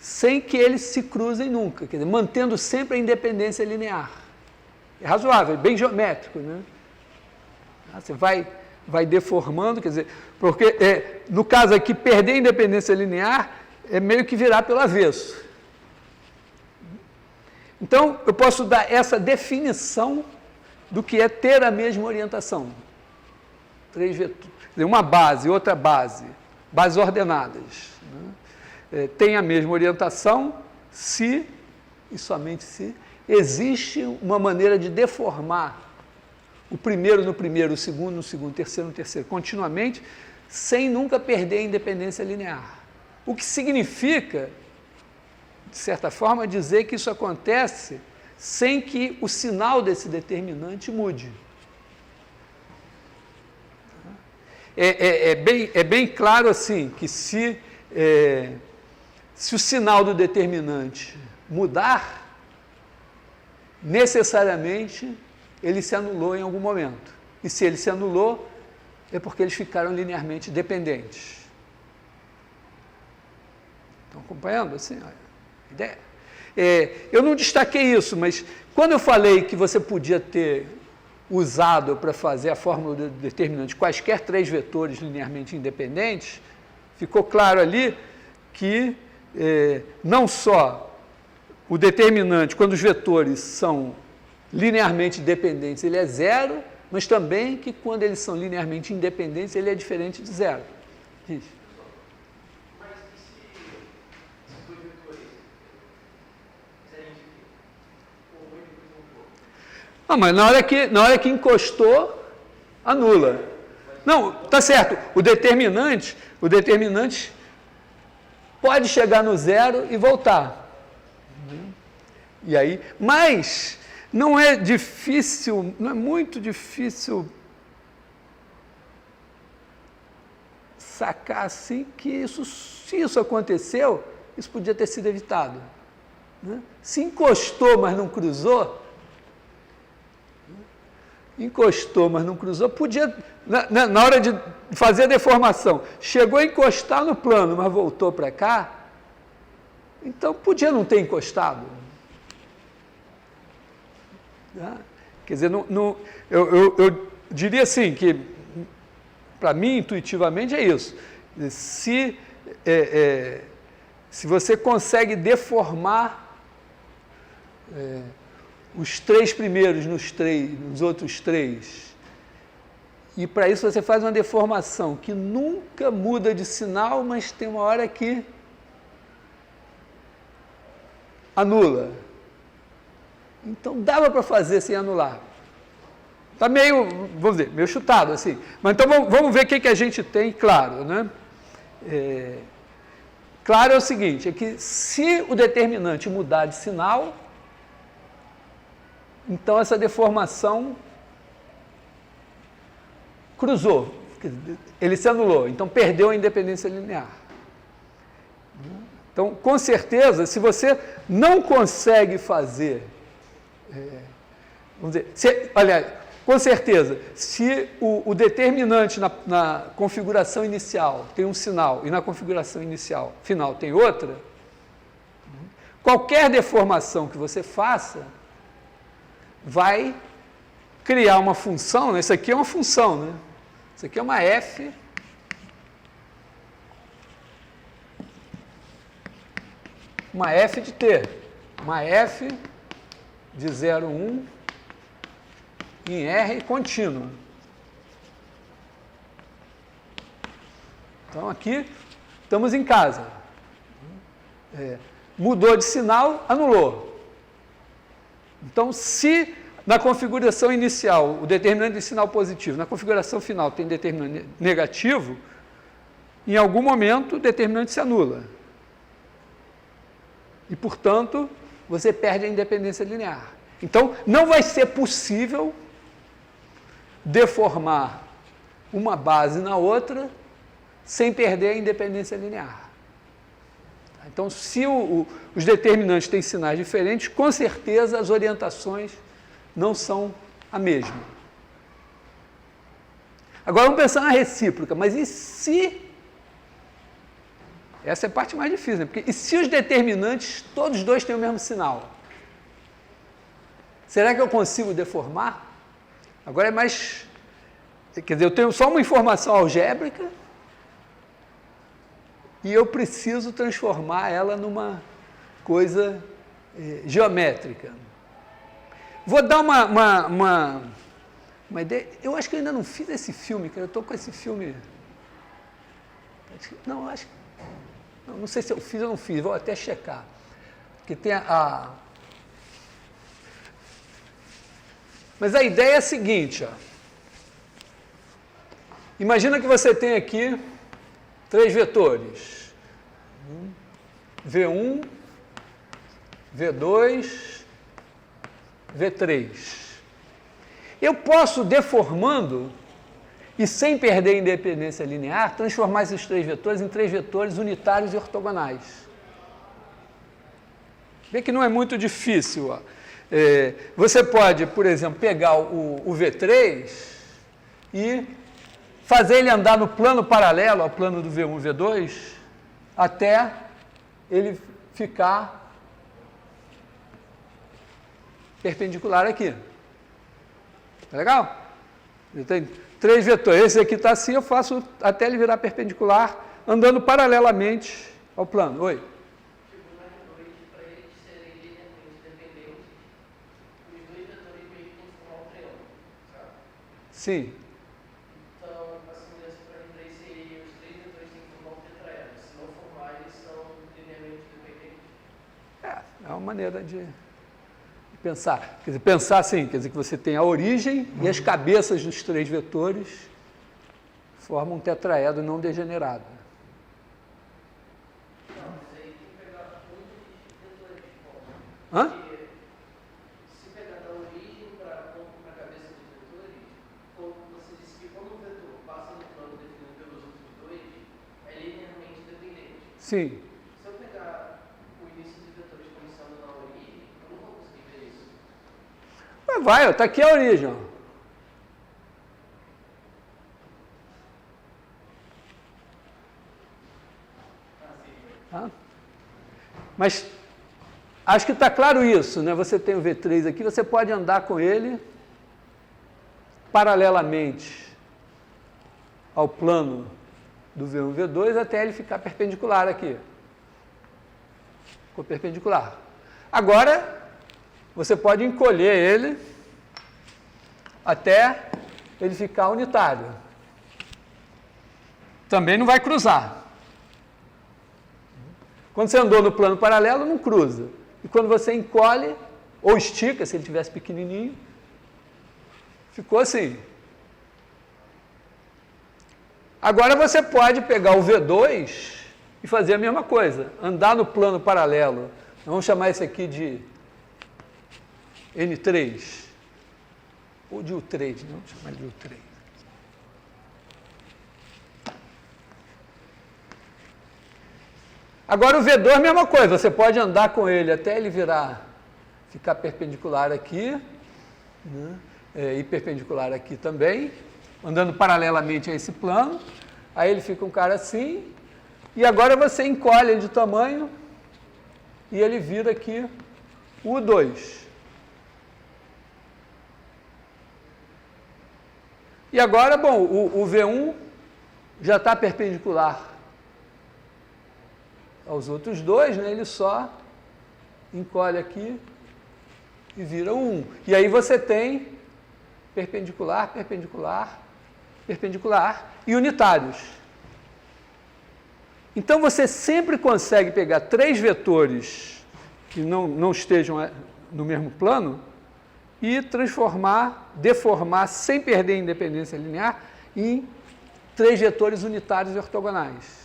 sem que eles se cruzem nunca, quer dizer, mantendo sempre a independência linear. É razoável, é bem geométrico, né? Você vai deformando, quer dizer, porque no caso aqui, perder a independência linear é meio que virar pelo avesso. Então, eu posso dar essa definição do que é ter a mesma orientação. 3 vetores, uma base, outra base, bases ordenadas, né? Tem a mesma orientação se, e somente se, existe uma maneira de deformar o primeiro no primeiro, o segundo no segundo, o terceiro no terceiro, continuamente, sem nunca perder a independência linear. O que significa, de certa forma, dizer que isso acontece sem que o sinal desse determinante mude. é bem claro assim, que se o sinal do determinante mudar, necessariamente ele se anulou em algum momento. E se ele se anulou, é porque eles ficaram linearmente dependentes. Estão acompanhando assim? A ideia? Eu não destaquei isso, mas quando eu falei que você podia ter usado para fazer a fórmula do determinante quaisquer 3 vetores linearmente independentes, ficou claro ali que não só o determinante, quando os vetores são linearmente dependentes, ele é 0, mas também que quando eles são linearmente independentes, ele é diferente de 0. Diz. Mas e se esses 2 vetores fizerem de quê? Ou ele não for? Mas na hora que encostou, anula. Não, tá certo. O determinante pode chegar no 0 e voltar. E aí, mas não é difícil, não é muito difícil sacar assim que se isso aconteceu, isso podia ter sido evitado. Né? Se encostou, mas não cruzou, podia, na hora de fazer a deformação, chegou a encostar no plano, mas voltou para cá, então podia não ter encostado. Quer dizer, eu diria assim, que para mim, intuitivamente, é isso. Se você consegue deformar os 3 primeiros nos outros 3, e para isso você faz uma deformação que nunca muda de sinal, mas tem uma hora que anula. Então, dava para fazer sem anular. Está meio, vamos dizer, meio chutado assim. Mas então, vamos ver o que a gente tem claro, né? Claro é o seguinte, é que se o determinante mudar de sinal, então essa deformação cruzou, ele se anulou, então perdeu a independência linear. Então, com certeza, se você não consegue fazer, vamos dizer, com certeza, se o determinante na configuração inicial tem um sinal e na configuração inicial final tem outra, qualquer deformação que você faça vai criar uma função, né? Isso aqui é uma função, né? Isso aqui é uma f de t, uma f de 0, 1 em R contínuo. Então, aqui estamos em casa. Mudou de sinal, anulou. Então, se na configuração inicial o determinante de sinal positivo, na configuração final tem determinante negativo, em algum momento o determinante se anula. E, portanto, você perde a independência linear. Então, não vai ser possível deformar uma base na outra sem perder a independência linear. Então, se os determinantes têm sinais diferentes, com certeza as orientações não são a mesma. Agora vamos pensar na recíproca, mas e se... Essa é a parte mais difícil, né? Porque e se os determinantes, todos os dois têm o mesmo sinal? Será que eu consigo deformar? Agora é mais... Quer dizer, eu tenho só uma informação algébrica e eu preciso transformar ela numa coisa geométrica. Vou dar uma ideia. Eu acho que eu ainda não fiz esse filme, cara. Eu estou com esse filme... Não, acho que... Não sei se eu fiz ou não fiz, vou até checar. Porque tem Mas a ideia é a seguinte, ó. Imagina que você tem aqui 3 vetores. V1, V2, V3. Eu posso, deformando, e sem perder a independência linear, transformar esses três vetores em três vetores unitários e ortogonais. Vê que não é muito difícil. Ó. Você pode, por exemplo, pegar o V3 e fazer ele andar no plano paralelo ao plano do V1 e V2 até ele ficar perpendicular aqui. Tá legal? Tem três vetores. Esse aqui está assim, eu faço até ele virar perpendicular, andando paralelamente ao plano. Oi? Para eles serem linearmente dependentes, os dois vetores meio que tem que formar um triângulo, sabe? Sim. Então, a semelhança para mim daí seria os três vetores têm que formar um tetraedro. Se não formar, eles são linearmente dependentes. É uma maneira de pensar. Quer dizer, pensar assim, quer dizer que você tem a origem e as cabeças dos três vetores formam um tetraedro não degenerado. Não, mas aí tem que pegar um dos vetores. Hã? Se pegar da origem para a cabeça dos vetores, como você disse que quando um vetor passa no plano definido pelos outros dois, é linearmente dependente. Sim. Se eu pegar o início dos vetores começando na origem, eu não vou conseguir ver isso. Vai, está aqui a origem. Ó. Tá? Mas acho que está claro isso, né? Você tem o V3 aqui, você pode andar com ele paralelamente ao plano do V1 e V2 até ele ficar perpendicular aqui. Ficou perpendicular. Agora, você pode encolher ele até ele ficar unitário. Também não vai cruzar. Quando você andou no plano paralelo, não cruza. E quando você encolhe, ou estica, se ele tivesse pequenininho, ficou assim. Agora você pode pegar o V2 e fazer a mesma coisa. Andar no plano paralelo. Vamos chamar esse aqui de N3. Ou de U3, não? Vamos chamar de U3. Agora o V2 é a mesma coisa, você pode andar com ele até ele ficar perpendicular aqui, né? E perpendicular aqui também, andando paralelamente a esse plano, aí ele fica um cara assim, e agora você encolhe ele de tamanho, e ele vira aqui o U2. E agora, bom, o V1 já está perpendicular aos outros dois, né? Ele só encolhe aqui e vira o 1. E aí você tem perpendicular, perpendicular, perpendicular e unitários. Então você sempre consegue pegar três vetores que não estejam no mesmo plano e transformar, deformar, sem perder a independência linear, em três vetores unitários e ortogonais.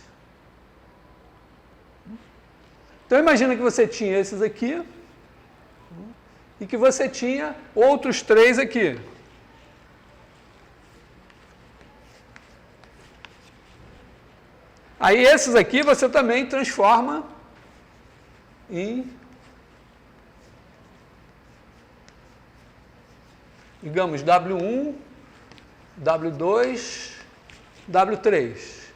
Então, imagina que você tinha esses aqui e que você tinha outros três aqui. Aí, esses aqui você também transforma em, digamos, W1, W2, W3.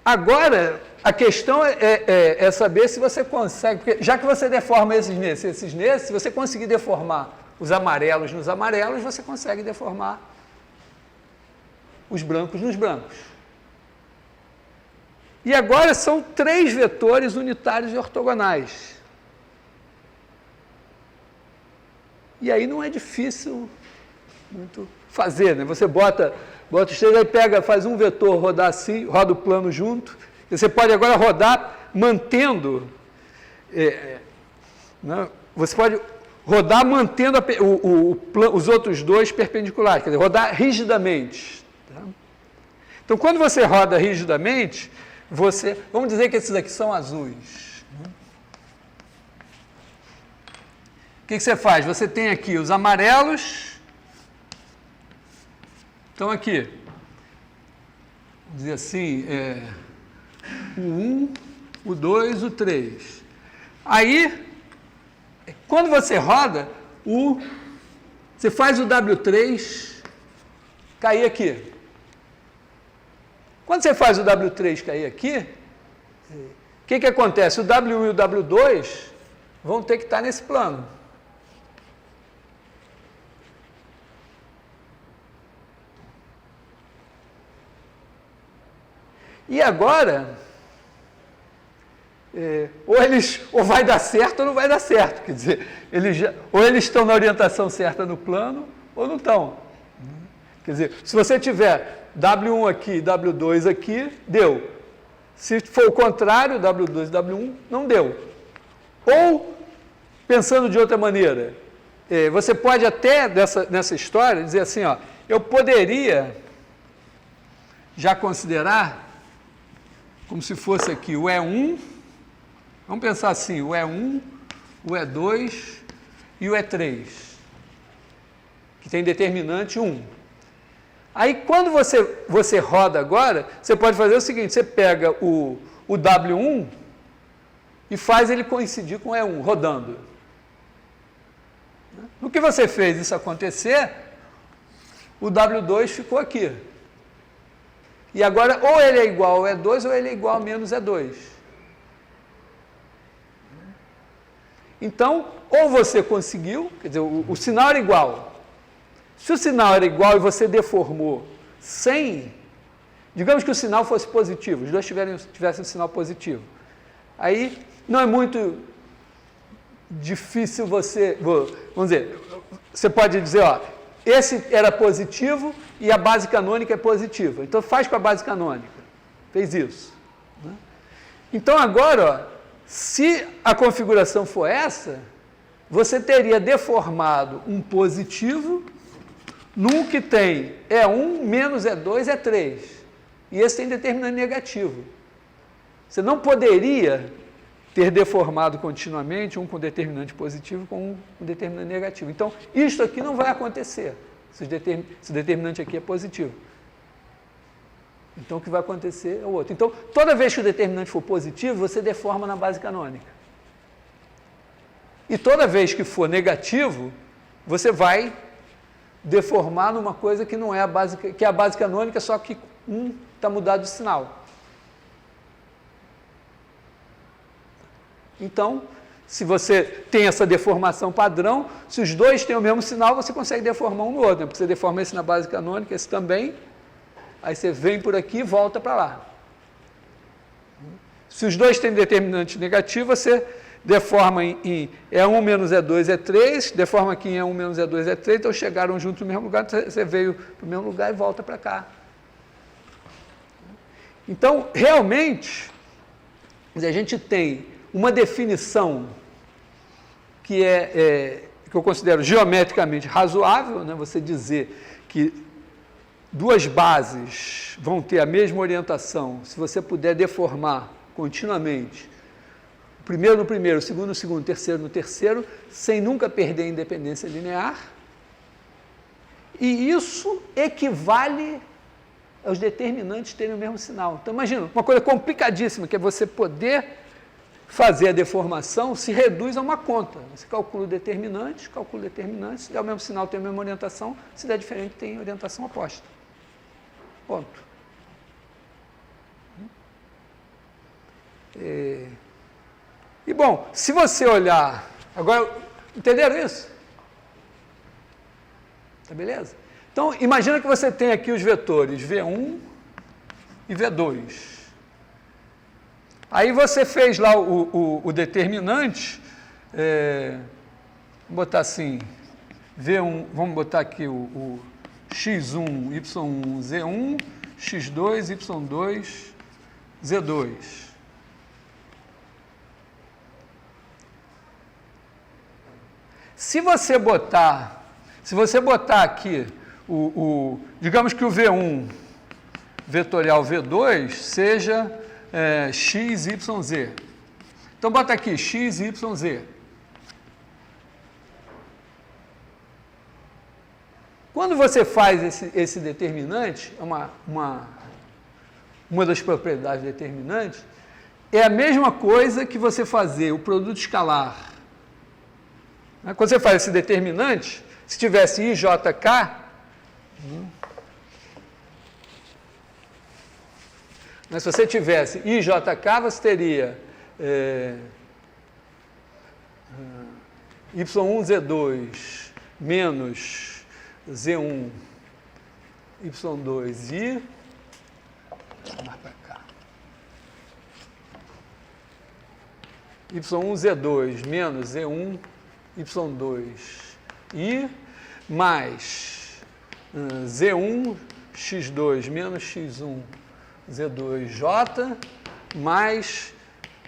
Agora, a questão é saber se você consegue, porque já que você deforma esses nesses, se você conseguir deformar os amarelos nos amarelos, você consegue deformar os brancos nos brancos. E agora são três vetores unitários e ortogonais. E aí não é difícil muito fazer, né? Você bota os três, aí faz um vetor rodar assim, roda o plano junto. E você pode agora rodar mantendo, né? Você pode rodar mantendo os outros dois perpendiculares, quer dizer, rodar rigidamente. Tá? Então, quando você roda rigidamente, vamos dizer que esses aqui são azuis. Né? que você faz? Você tem aqui os amarelos, estão aqui, vamos dizer assim, o 1, o 2, o 3. Aí, quando você roda, você faz o W3 cair aqui. Quando você faz o W3 cair aqui, o que acontece? O W1 e o W2 vão ter que estar nesse plano. E agora, ou vai dar certo ou não vai dar certo. Quer dizer, ou eles estão na orientação certa no plano, ou não estão. Quer dizer, se você tiver W1 aqui e W2 aqui, deu. Se for o contrário, W2 e W1, não deu. Ou, pensando de outra maneira, você pode até, nessa história, dizer assim, ó, eu poderia já considerar como se fosse aqui o E1, vamos pensar assim, o E1, o E2 e o E3, que tem determinante 1. Aí, quando você roda agora, você pode fazer o seguinte, você pega o W1 e faz ele coincidir com o E1, rodando. No que você fez isso acontecer, o W2 ficou aqui. E agora, ou ele é igual ao E2, ou ele é igual a menos E2. Então, ou você conseguiu, quer dizer, o sinal era igual. Se o sinal era igual e você deformou sem, digamos que o sinal fosse positivo, os dois tivessem um sinal positivo. Aí, não é muito difícil vamos dizer, você pode dizer, ó, esse era positivo e a base canônica é positiva. Então, faz com a base canônica. Fez isso. Né? Então, agora, ó, se a configuração for essa, você teria deformado um positivo num que tem E1 menos E2, E3. E esse tem determinante negativo. Você não poderia ter deformado continuamente um com determinante positivo com um com determinante negativo. Então, isto aqui não vai acontecer, se o determinante aqui é positivo. Então, o que vai acontecer é o outro. Então, toda vez que o determinante for positivo, você deforma na base canônica. E toda vez que for negativo, você vai deformar numa coisa que não é a base, que é a base canônica, só que está mudado de sinal. Então, se você tem essa deformação padrão, se os dois têm o mesmo sinal, você consegue deformar um no outro. Né? Porque você deforma esse na base canônica, esse também, aí você vem por aqui e volta para lá. Se os dois têm determinante negativo, você deforma em E1 menos E2, E3, deforma aqui em E1 menos E2, E3, então chegaram juntos no mesmo lugar, você veio para o mesmo lugar e volta para cá. Então, realmente, a gente tem uma definição que que eu considero geometricamente razoável, né? Você dizer que duas bases vão ter a mesma orientação, se você puder deformar continuamente, o primeiro no primeiro, o segundo no segundo, o terceiro no terceiro, sem nunca perder a independência linear. E isso equivale aos determinantes terem o mesmo sinal. Então, imagina, uma coisa complicadíssima, que é você poder fazer a deformação, se reduz a uma conta. Você calcula o determinante, se der o mesmo sinal, tem a mesma orientação, se der diferente, tem orientação oposta. Ponto. E bom, se você olhar, agora, entenderam isso? Tá beleza? Então, imagina que você tem aqui os vetores V1 e V2. Aí você fez lá o determinante, vou botar assim, V1, vamos botar aqui o X1, Y1, Z1, X2, Y2, Z2. Se você botar aqui, digamos que o V1 vetorial V2 seja x, y, z. Então, bota aqui x, y, z. Quando você faz esse determinante, uma das propriedades determinantes, é a mesma coisa que você fazer o produto escalar. Quando você faz esse determinante, se tivesse IJK, mas se você tivesse IJK, você teria Y1Z2 menos Z1 Y2 I, mais para cá, Y1Z2 menos Z1 Y2 I, mais Z1 X2 menos X1 Z2J, mais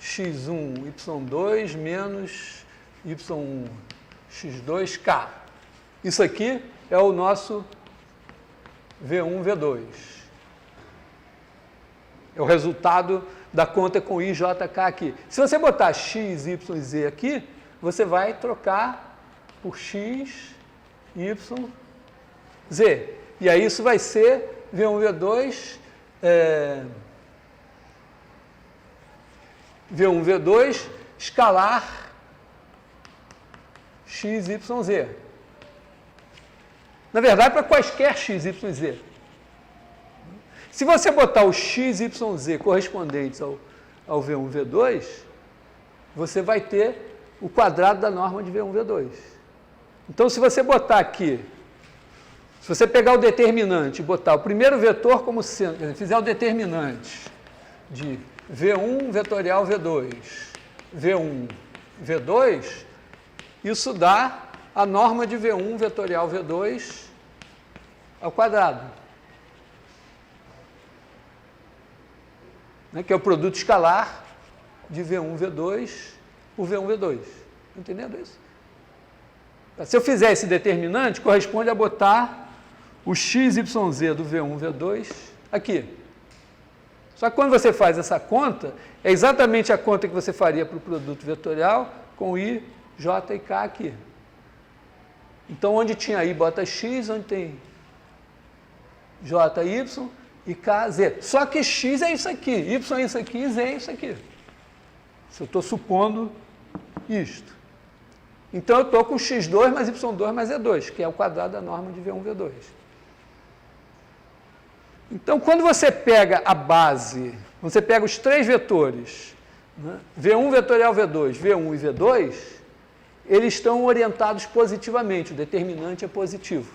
X1 Y2 menos Y1 X2K. Isso aqui é o nosso V1, V2. É o resultado da conta com IJK aqui. Se você botar X, Y e Z aqui, você vai trocar por X, Y, Z. E aí isso vai ser V1, V2, V1, V2, escalar X, Y, Z. Na verdade, para quaisquer X, Y, Z. Se você botar o X, Y, Z correspondentes ao V1, V2, você vai ter o quadrado da norma de V1, V2. Então, se você botar aqui, se você pegar o determinante e botar o primeiro vetor como sendo, fizer o determinante de V1 vetorial V2, V1, V2, isso dá a norma de V1 vetorial V2 ao quadrado, né, que é o produto escalar de V1, V2 por V1, V2. Entendendo isso? Se eu fizer esse determinante, corresponde a botar o XYZ do V1, V2 aqui. Só que quando você faz essa conta, é exatamente a conta que você faria para o produto vetorial com I, J e K aqui. Então, onde tinha I, bota X, onde tem J, Y e K, Z. Só que X é isso aqui, Y é isso aqui e Z é isso aqui. Se eu estou supondo isto. Então, eu estou com X2 mais Y2 mais Z2, que é o quadrado da norma de V1, V2. Então, quando você pega a base, você pega os três vetores, né, V1 vetorial V2, V1 e V2, eles estão orientados positivamente, o determinante é positivo.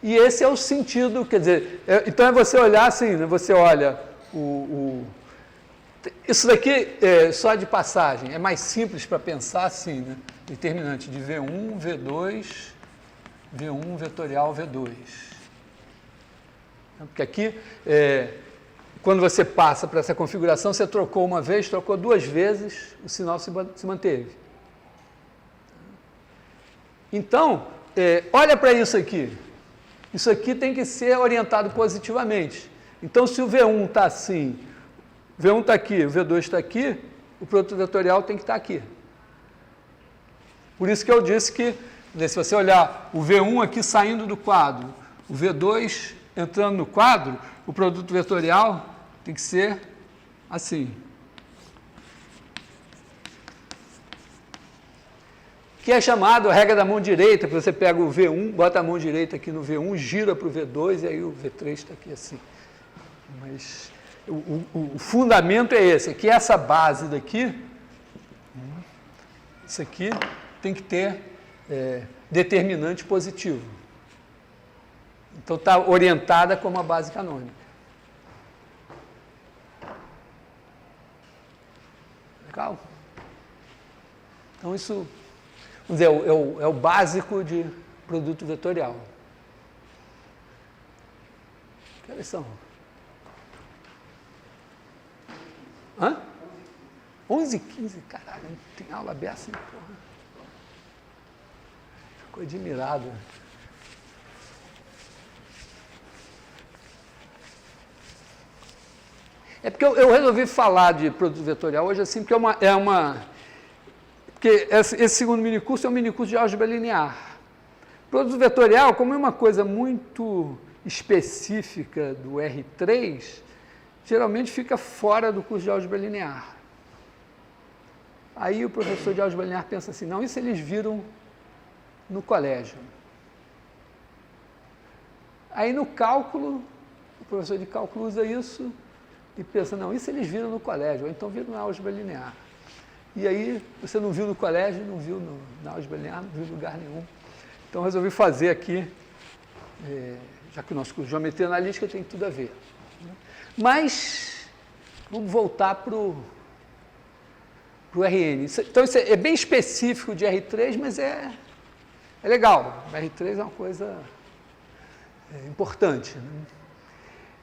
E esse é o sentido, quer dizer, então é você olhar assim, né, você olha isso daqui, só de passagem, é mais simples para pensar assim, né, determinante de V1, V2, V1 vetorial V2. Porque aqui, quando você passa para essa configuração, você trocou uma vez, trocou duas vezes, o sinal se manteve. Então, olha para isso aqui. Isso aqui tem que ser orientado positivamente. Então, se o V1 está assim, o V1 está aqui, o V2 está aqui, o produto vetorial tem que estar aqui. Por isso que eu disse que, se você olhar o V1 aqui saindo do quadro, o V2 entrando no quadro, o produto vetorial tem que ser assim. Que é chamado a regra da mão direita, que você pega o V1, bota a mão direita aqui no V1, gira para o V2 e aí o V3 está aqui assim. Mas o fundamento é esse, que essa base daqui, isso aqui tem que ter determinante positivo. Então está orientada como a base canônica. Legal? Então isso, vamos dizer, é o básico de produto vetorial. Que horas são? 11h15, caralho, não tem aula aberta assim, porra. Fico admirado. É porque eu resolvi falar de produto vetorial hoje assim, porque porque esse segundo minicurso é um minicurso de álgebra linear. Produto vetorial, como é uma coisa muito específica do R3, geralmente fica fora do curso de álgebra linear. Aí o professor de álgebra linear pensa assim, não, isso eles viram no colégio. Aí no cálculo, o professor de cálculo usa isso e pensa, não, isso eles viram no colégio, ou então viram na álgebra linear. E aí você não viu no colégio, não viu na álgebra linear, não viu em lugar nenhum. Então resolvi fazer aqui, já que o nosso curso de geometria analítica tem tudo a ver. Mas vamos voltar para o RN. Então isso é bem específico de R3, mas é legal. O R3 é uma coisa importante.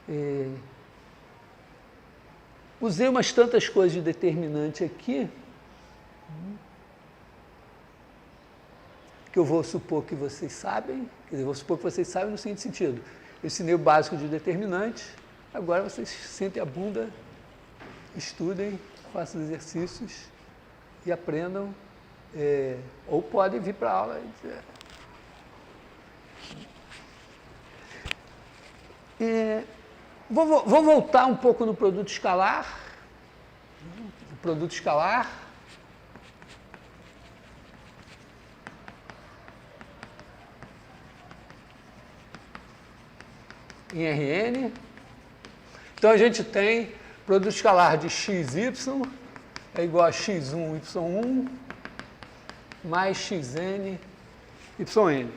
Né? Usei umas tantas coisas de determinante aqui, que eu vou supor que vocês sabem, quer dizer, vou supor que vocês sabem no seguinte sentido. Eu ensinei o básico de determinante, agora vocês sentem a bunda, estudem, façam exercícios e aprendam, ou podem vir para a aula e dizer... Vou voltar um pouco no produto escalar. O produto escalar. Em Rn. Então a gente tem produto escalar de xy é igual a x1, y1 mais xn, yn.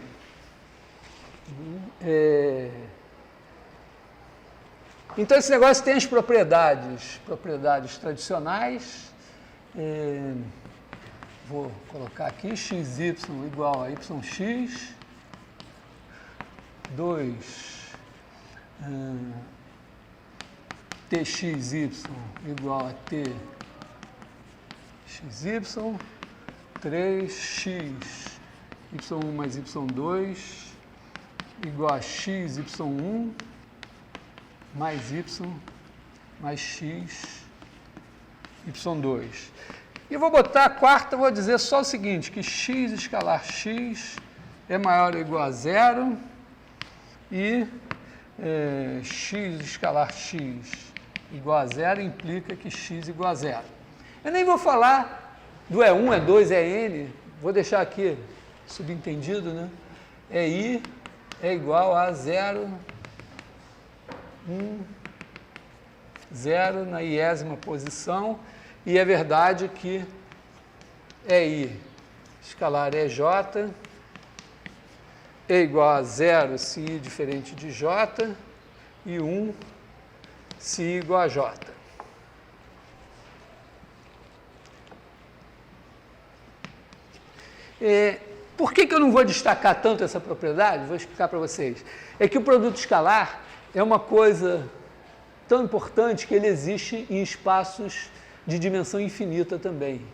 Então, esse negócio tem as propriedades tradicionais. Vou colocar aqui, xy igual a yx, 2 txy igual a txy, 3x y1 mais y2 igual a xy1 mais y mais x, y2. E eu vou botar a quarta, vou dizer só o seguinte, que x escalar x é maior ou igual a zero e x escalar x igual a zero implica que x igual a zero. Eu nem vou falar do E1, E2, EN, vou deixar aqui subentendido, né? I é igual a 0, 1, 0 na iésima posição, e é verdade que I escalar EJ é igual a 0 se I diferente de J e 1 se I igual a J. Por que eu não vou destacar tanto essa propriedade? Vou explicar para vocês. É que o produto escalar é uma coisa tão importante que ele existe em espaços de dimensão infinita também.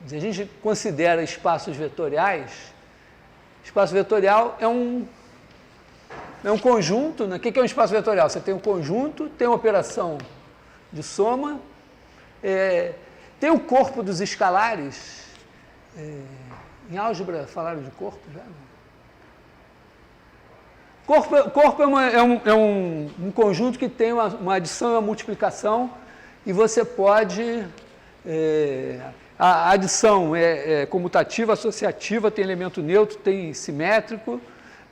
Se a gente considera espaços vetoriais, espaço vetorial é um conjunto, né? O que é um espaço vetorial? Você tem um conjunto, tem uma operação de soma, tem o corpo dos escalares. Em álgebra falaram de corpo já? Corpo é um conjunto que tem uma adição e uma multiplicação, e você pode... a adição é comutativa, associativa, tem elemento neutro, tem simétrico,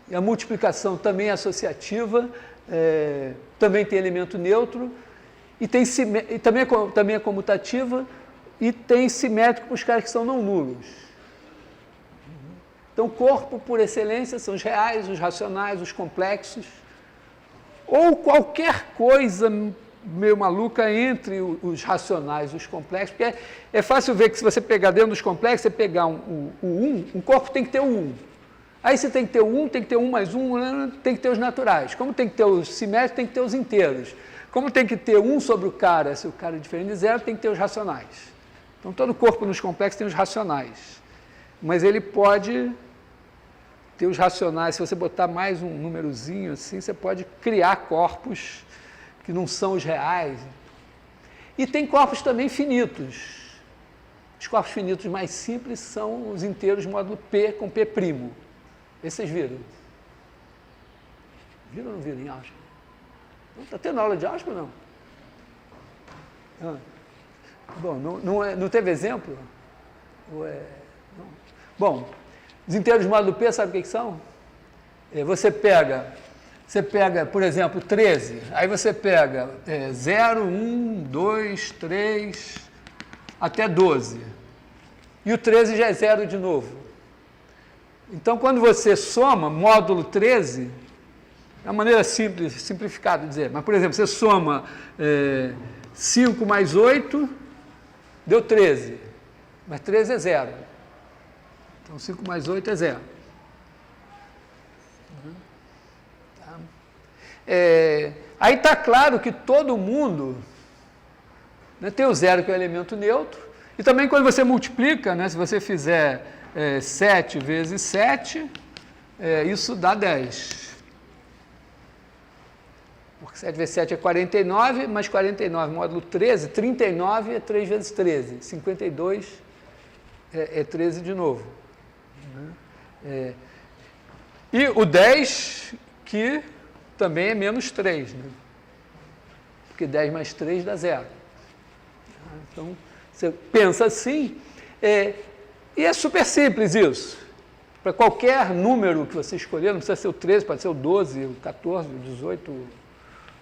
e a multiplicação também é associativa, também tem elemento neutro, e também é comutativa, e tem simétrico para os caras que são não nulos. Então, corpo, por excelência, são os reais, os racionais, os complexos, ou qualquer coisa meio maluca entre os racionais e os complexos, porque é fácil ver que se você pegar dentro dos complexos, você pegar um corpo tem que ter um 1. Aí você tem que ter o 1, tem que ter 1 mais 1, tem que ter os naturais. Como tem que ter os simétricos, tem que ter os inteiros. Como tem que ter 1 sobre o cara, se o cara é diferente de 0, tem que ter os racionais. Então, todo corpo nos complexos tem os racionais. Mas ele pode ter os racionais, se você botar mais um númerozinho assim, você pode criar corpos que não são os reais. E tem corpos também finitos. Os corpos finitos mais simples são os inteiros módulo P com P'. Esse vocês viram? Viram ou não viram em álgebra? Está tendo aula de álgebra ou não? Bom, não teve exemplo? Não. Bom, os inteiros módulo P, sabe o que são? Você pega, por exemplo, 13, aí você pega 0, 1, 2, 3, até 12. E o 13 já é 0 de novo. Então, quando você soma módulo 13, é uma maneira simples, simplificada de dizer, mas, por exemplo, você soma 5 mais 8, deu 13, mas 13 é 0. Então, 5 mais 8 é 0. Tá. Aí está claro que todo mundo, né, tem o 0, que é o elemento neutro, e também quando você multiplica, né, se você fizer 7 vezes 7, isso dá 10. Porque 7 vezes 7 é 49, mais 49 módulo 13, 39 é 3 vezes 13, 52 é 13 de novo. E o 10, que também é menos 3, né? Porque 10 mais 3 dá 0. Então, você pensa assim, e é super simples isso. Para qualquer número que você escolher, não precisa ser o 13, pode ser o 12, o 14, o 18, o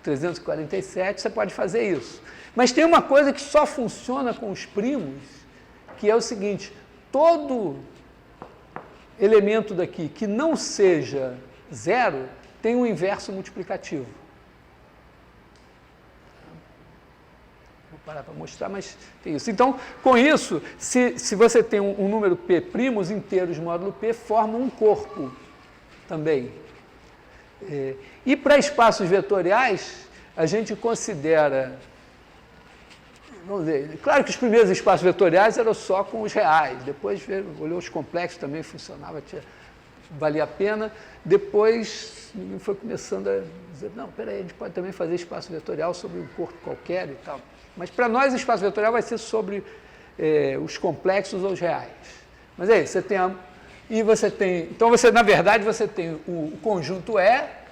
347, você pode fazer isso. Mas tem uma coisa que só funciona com os primos, que é o seguinte: todo elemento daqui que não seja 0 tem um inverso multiplicativo. Vou parar para mostrar, mas tem isso. Então, com isso, se você tem um número P', os inteiros módulo P formam um corpo também. E para espaços vetoriais, a gente considera, vamos ver, claro que os primeiros espaços vetoriais eram só com os reais, depois olhou os complexos, também funcionava, valia a pena, depois foi começando a dizer, não, peraí, a gente pode também fazer espaço vetorial sobre um corpo qualquer e tal, mas para nós o espaço vetorial vai ser sobre os complexos ou os reais. Mas aí, você tem então você, na verdade, você tem o conjunto E,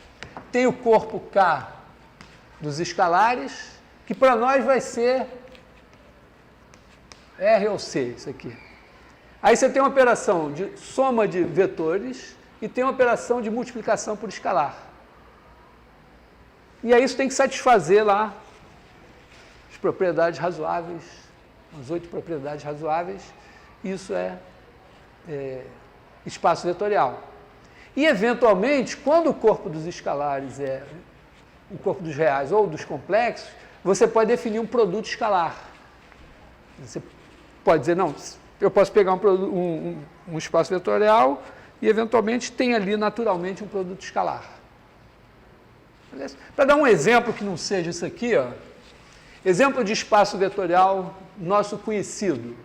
tem o corpo K dos escalares, que para nós vai ser R ou C, isso aqui. Aí você tem uma operação de soma de vetores e tem uma operação de multiplicação por escalar. E aí isso tem que satisfazer lá as propriedades razoáveis, as 8 propriedades razoáveis. Isso é espaço vetorial. E, eventualmente, quando o corpo dos escalares é o corpo dos reais ou dos complexos, você pode definir um produto escalar. Você pode dizer, não, eu posso pegar um espaço vetorial e, eventualmente, tem ali, naturalmente, um produto escalar. Para dar um exemplo que não seja isso aqui, ó, exemplo de espaço vetorial nosso conhecido.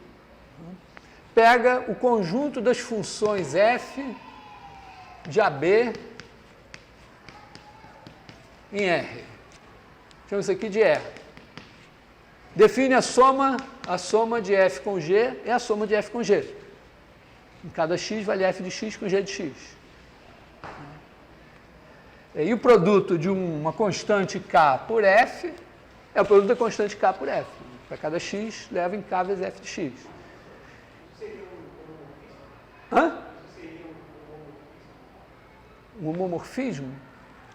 Pega o conjunto das funções f de AB em R. Chama isso aqui de R. Define a soma de f com g é a soma de f com g. Em cada x vale f de x com g de x. E o produto de uma constante k por f é o produto da constante k por f. Para cada x, leva em k vezes f de x. Hã? Um homomorfismo?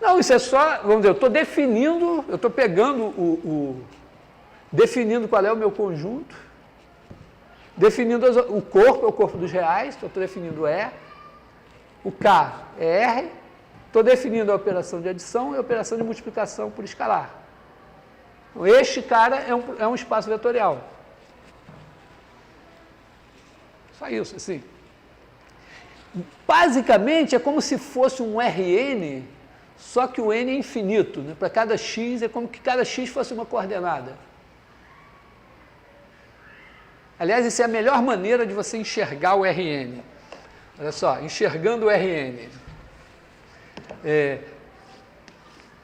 Não, isso é só, vamos dizer, eu estou definindo, eu estou pegando definindo qual é o meu conjunto, definindo o corpo, é o corpo dos reais, então estou definindo E, o K é R, estou definindo a operação de adição e a operação de multiplicação por escalar. Então, este cara é um espaço vetorial. Só isso, assim. Basicamente, é como se fosse um Rn, só que o n é infinito. Né? Para cada x, é como que cada x fosse uma coordenada. Aliás, essa é a melhor maneira de você enxergar o Rn. Olha só, enxergando o Rn.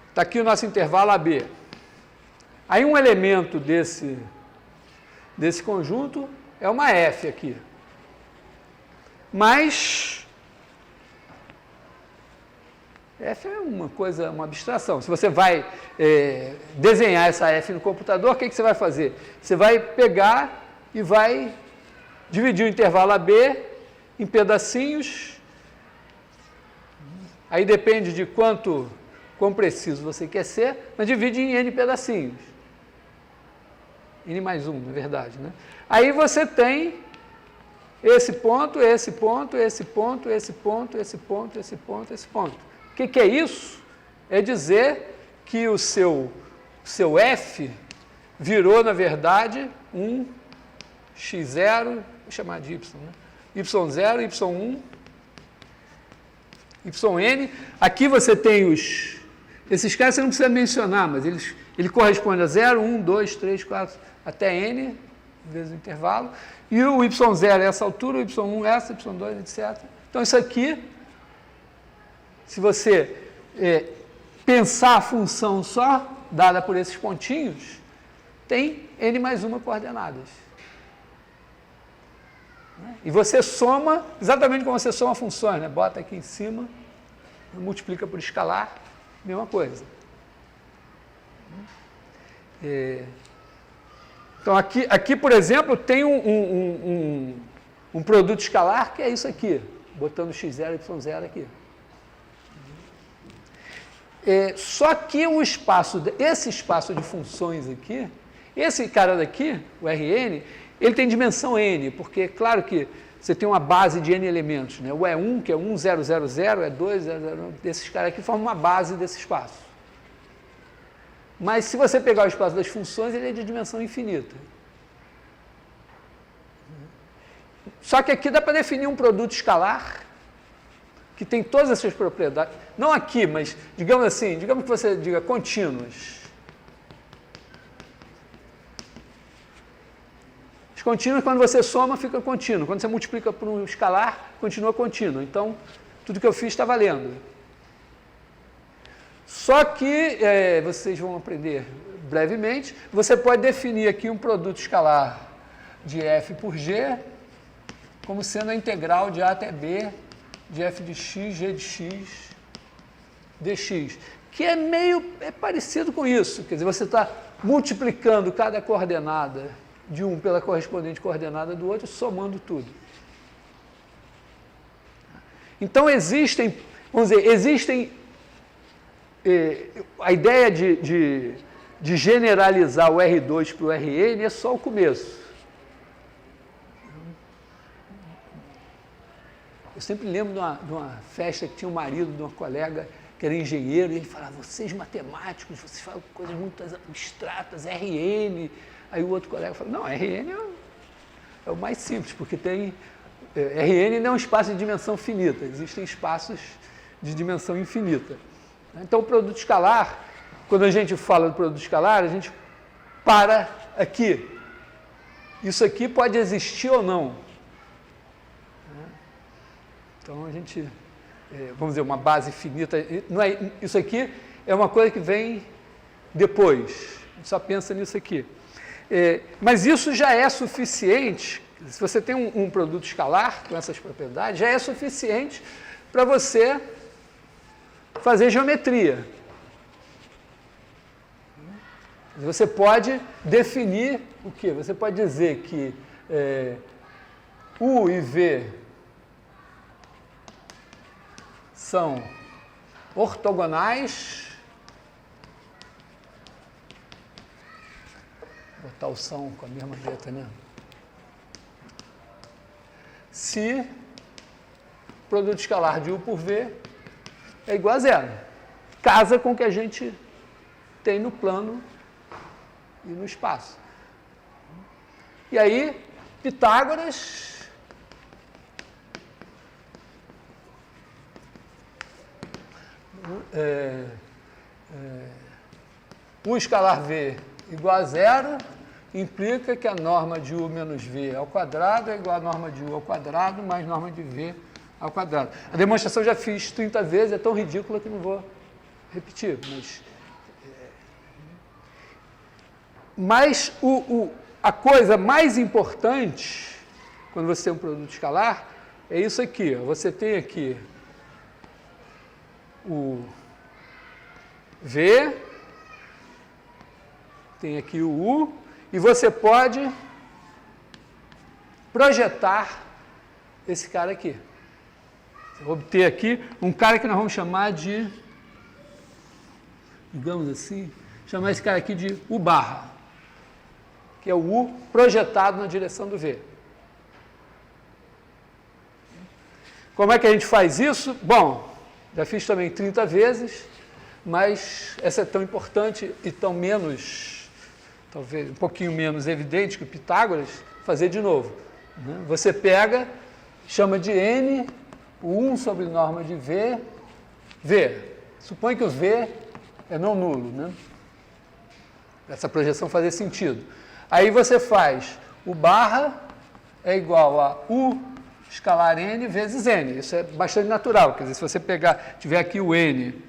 Está aqui o nosso intervalo AB. Aí um elemento desse conjunto é uma f aqui. Mas f é uma coisa, uma abstração. Se você vai desenhar essa f no computador, o que você vai fazer? Você vai pegar e vai dividir o intervalo AB em pedacinhos. Aí depende de quão preciso você quer ser, mas divide em n pedacinhos. N mais 1, na verdade, né? Aí você tem esse ponto, esse ponto, esse ponto, esse ponto, esse ponto, esse ponto, esse ponto. O que é isso? É dizer que o seu f virou, na verdade, um x0, vou chamar de y, né? y0, y1, yn. Aqui você tem esses caras você não precisa mencionar, mas ele corresponde a 0, 1, 2, 3, 4, até n, vezes o intervalo. E o y0 é essa altura, o y1 é essa, y2, etc. Então, isso aqui, se você pensar a função só, dada por esses pontinhos, tem n mais uma coordenadas. E você soma, exatamente como você soma funções, né? Bota aqui em cima, multiplica por escalar, mesma coisa. Então, aqui, por exemplo, tem um produto escalar que é isso aqui, botando x0 e y0 aqui. Só que esse espaço de funções aqui, esse cara daqui, o Rn, ele tem dimensão n, porque, claro que você tem uma base de n elementos, né? O E1, que é 1, 0, 0, 0, E2, 0, 0, desses caras aqui formam uma base desse espaço. Mas se você pegar o espaço das funções, ele é de dimensão infinita. Só que aqui dá para definir um produto escalar que tem todas essas propriedades. Não aqui, mas digamos assim, digamos que você diga contínuas. As contínuas, quando você soma, fica contínuo. Quando você multiplica por um escalar, continua contínuo. Então, tudo que eu fiz está valendo. Só que, vocês vão aprender brevemente, você pode definir aqui um produto escalar de f por g como sendo a integral de a até b de f de x, g de x, dx, que é parecido com isso. Quer dizer, você está multiplicando cada coordenada de um pela correspondente coordenada do outro, somando tudo. Então, existem a ideia de generalizar o R2 para o Rn é só o começo. Eu sempre lembro de uma festa que tinha um marido de uma colega que era engenheiro, e ele falava, vocês matemáticos, vocês falam coisas muito abstratas, Rn. Aí o outro colega falou, não, Rn é o mais simples, porque tem... Rn não é um espaço de dimensão finita, existem espaços de dimensão infinita. Então, o produto escalar, quando a gente fala do produto escalar, a gente para aqui. Isso aqui pode existir ou não. Então, a gente, vamos dizer, uma base finita, isso aqui é uma coisa que vem depois, a gente só pensa nisso aqui. Mas isso já é suficiente, se você tem um produto escalar com essas propriedades, já é suficiente para você fazer geometria. Você pode definir o quê? Você pode dizer que U e V são ortogonais. Vou botar o são com a mesma letra, né? Se o produto escalar de U por V é igual a zero. Casa com o que a gente tem no plano e no espaço. E aí, Pitágoras U escalar V igual a zero implica que a norma de U menos V ao quadrado é igual a norma de U ao quadrado mais norma de V ao quadrado. A demonstração eu já fiz 30 vezes, é tão ridícula que não vou repetir. Mas a coisa mais importante, quando você tem um produto escalar, é isso aqui. Ó. Você tem aqui o V, tem aqui o U, e você pode projetar esse cara aqui. Obter aqui um cara que nós vamos chamar de, digamos assim, chamar esse cara aqui de U barra, que é o U projetado na direção do V. Como é que a gente faz isso? Bom, já fiz também 30 vezes, mas essa é tão importante e tão menos, talvez um pouquinho menos evidente que o Pitágoras, fazer de novo. Você pega, chama de N, o 1 sobre norma de V, V. Supõe que o V é não nulo, né? Essa projeção fazer sentido. Aí você faz o barra é igual a U escalar N vezes N. Isso é bastante natural. Quer dizer, se você pegar, tiver aqui o N,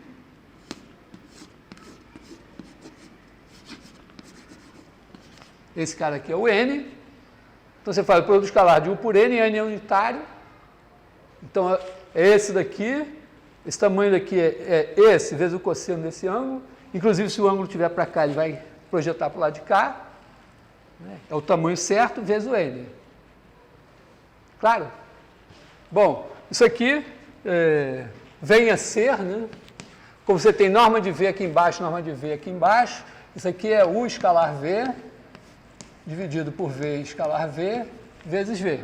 esse cara aqui é o N, então você faz o produto escalar de U por N, N é unitário, então é esse daqui, esse tamanho daqui é esse vezes o cosseno desse ângulo, inclusive se o ângulo estiver para cá, ele vai projetar para o lado de cá, né? É o tamanho certo vezes o N. Claro? Bom, isso aqui vem a ser, né? Como você tem norma de V aqui embaixo, norma de V aqui embaixo, isso aqui é U escalar V, dividido por V escalar V, vezes V.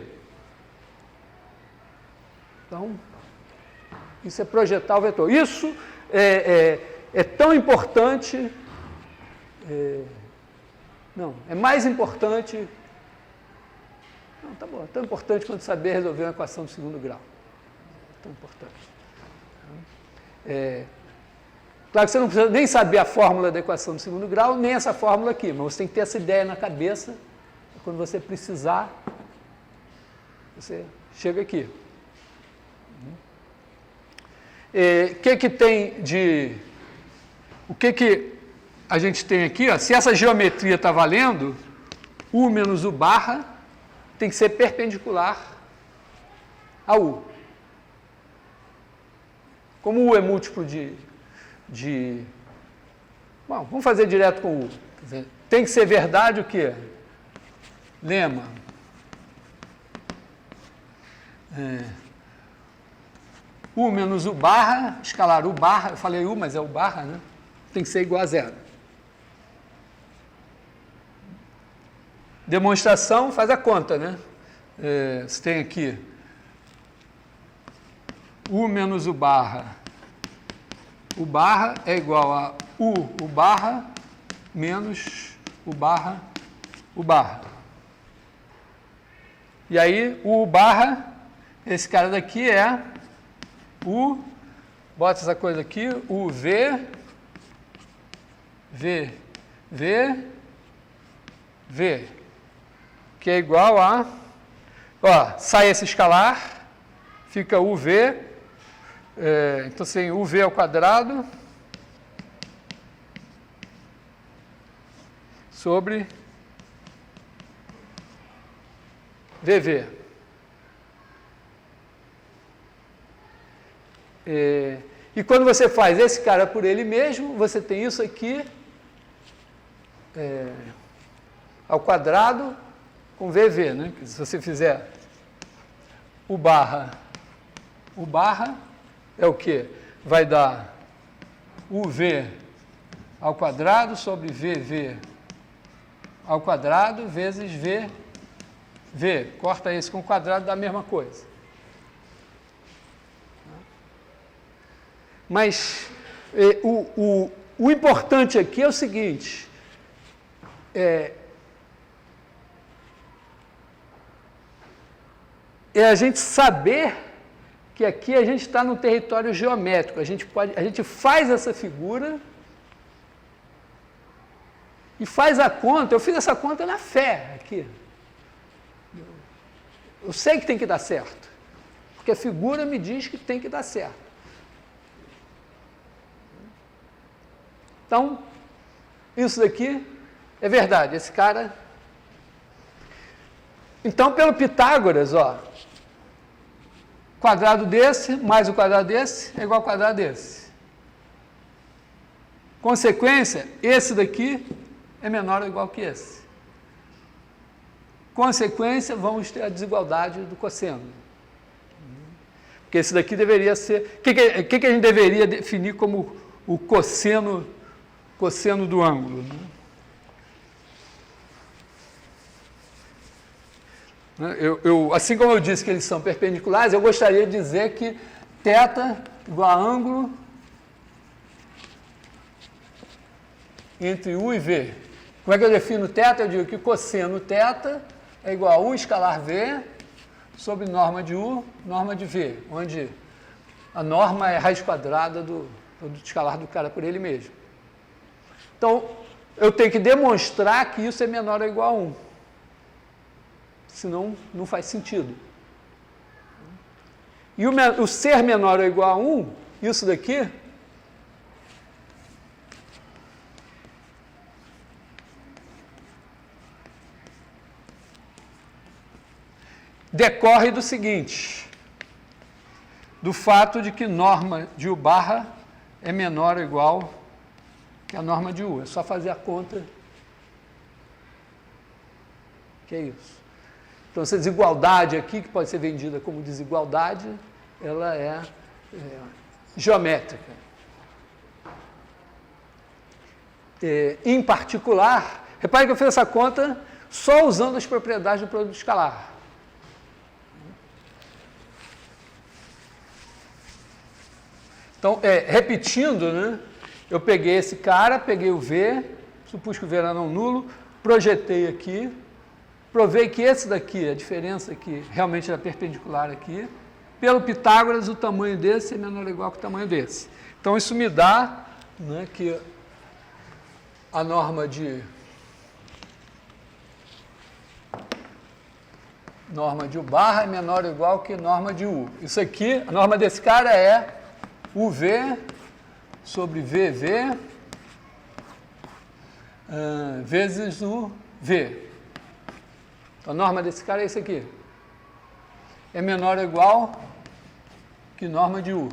Então, isso é projetar o vetor. Isso é tão importante, não, é mais importante, não, tá bom, é tão importante quanto saber resolver uma equação de segundo grau. É tão importante. Claro que você não precisa nem saber a fórmula da equação de segundo grau, nem essa fórmula aqui, mas você tem que ter essa ideia na cabeça, quando você precisar, você chega aqui. O que a gente tem aqui? Ó, se essa geometria está valendo, U menos U barra tem que ser perpendicular a U. Como U é múltiplo bom, vamos fazer direto com U. Quer dizer, tem que ser verdade o quê? Lema. U menos U barra, escalar U barra, eu falei U, mas é U barra, né? Tem que ser igual a zero. Demonstração, faz a conta, né? Você tem aqui U menos U barra é igual a U barra menos U barra. E aí, U barra, esse cara daqui é U, bota essa coisa aqui, U, V, que é igual a, ó, sai esse escalar, fica UV, então tem UV ao quadrado sobre VV. E quando você faz esse cara por ele mesmo, você tem isso aqui ao quadrado com VV, né? Se você fizer U barra é o quê? Vai dar UV ao quadrado sobre VV ao quadrado vezes V. Corta esse com o quadrado, dá a mesma coisa. Mas o importante aqui é o seguinte, é a gente saber que aqui a gente está no território geométrico, a gente faz essa figura e faz a conta, eu fiz essa conta na fé aqui. Eu sei que tem que dar certo, porque a figura me diz que tem que dar certo. Então, isso daqui é verdade, esse cara Então, pelo Pitágoras, ó, quadrado desse mais o quadrado desse é igual ao quadrado desse. Consequência, esse daqui é menor ou igual que esse. Consequência, vamos ter a desigualdade do cosseno. Porque esse daqui deveria ser... O que a gente deveria definir como o cosseno do ângulo? Né? Assim como eu disse que eles são perpendiculares, eu gostaria de dizer que θ igual a ângulo entre U e V. Como é que eu defino θ? Eu digo que cosseno θ é igual a 1 escalar V sobre norma de U, norma de V, onde a norma é a raiz quadrada do produto escalar do cara por ele mesmo. Então, eu tenho que demonstrar que isso é menor ou igual a 1. Senão, não faz sentido. E o ser menor ou igual a 1, isso daqui, decorre do seguinte, do fato de que norma de U barra é menor ou igual que a norma de U. É só fazer a conta, que é isso. Então, essa desigualdade aqui, que pode ser vendida como desigualdade, ela é geométrica. Em particular, repare que eu fiz essa conta só usando as propriedades do produto escalar. Então, repetindo, né, eu peguei esse cara, peguei o V, supus que o V era não nulo, projetei aqui, provei que esse daqui, a diferença aqui, realmente era perpendicular aqui. Pelo Pitágoras, o tamanho desse é menor ou igual que o tamanho desse. Então, isso me dá, né, que a norma de U barra é menor ou igual que norma de U. Isso aqui, a norma desse cara é UV sobre VV vezes o V. Então, a norma desse cara é isso aqui. É menor ou igual que norma de U.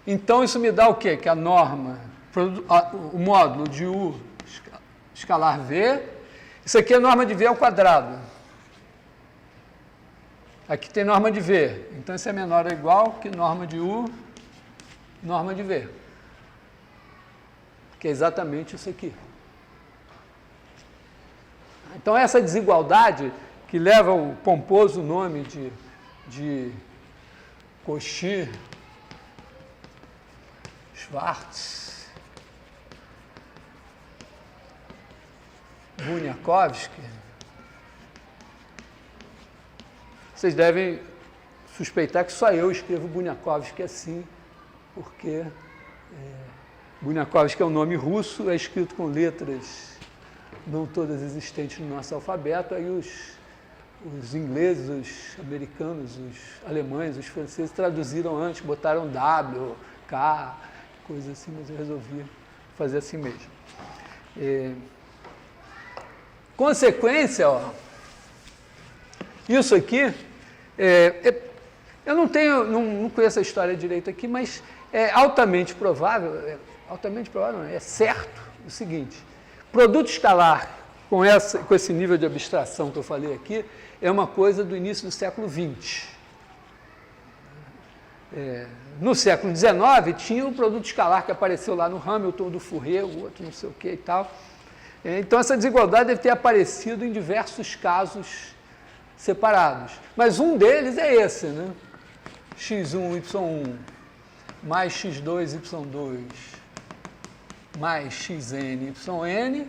Então, isso me dá o quê? Que a norma, o módulo de U escalar V, isso aqui é norma de V ao quadrado. Aqui tem norma de V, então isso é menor ou igual que norma de U, norma de V. Que é exatamente isso aqui. Então, essa desigualdade, que leva o pomposo nome de Cauchy, Schwarz, Bunyakovsky, vocês devem suspeitar que só eu escrevo Bunyakovsky assim, porque Bunyakovsky é um nome russo, é escrito com letras não todas existentes no nosso alfabeto, aí os ingleses, os americanos, os alemães, os franceses traduziram antes, botaram W, K, coisa assim, mas eu resolvi fazer assim mesmo. Consequência, ó, isso aqui, eu não conheço a história direito aqui, mas é altamente provável, não, é certo o seguinte: produto escalar com esse nível de abstração que eu falei aqui é uma coisa do início do século XX. No século XIX tinha o produto escalar que apareceu lá no Hamilton, do Fourier, o outro não sei o que e tal. Então, essa desigualdade deve ter aparecido em diversos casos separados. Mas um deles é esse, né? x1, y1 mais x2, y2 mais xn, yn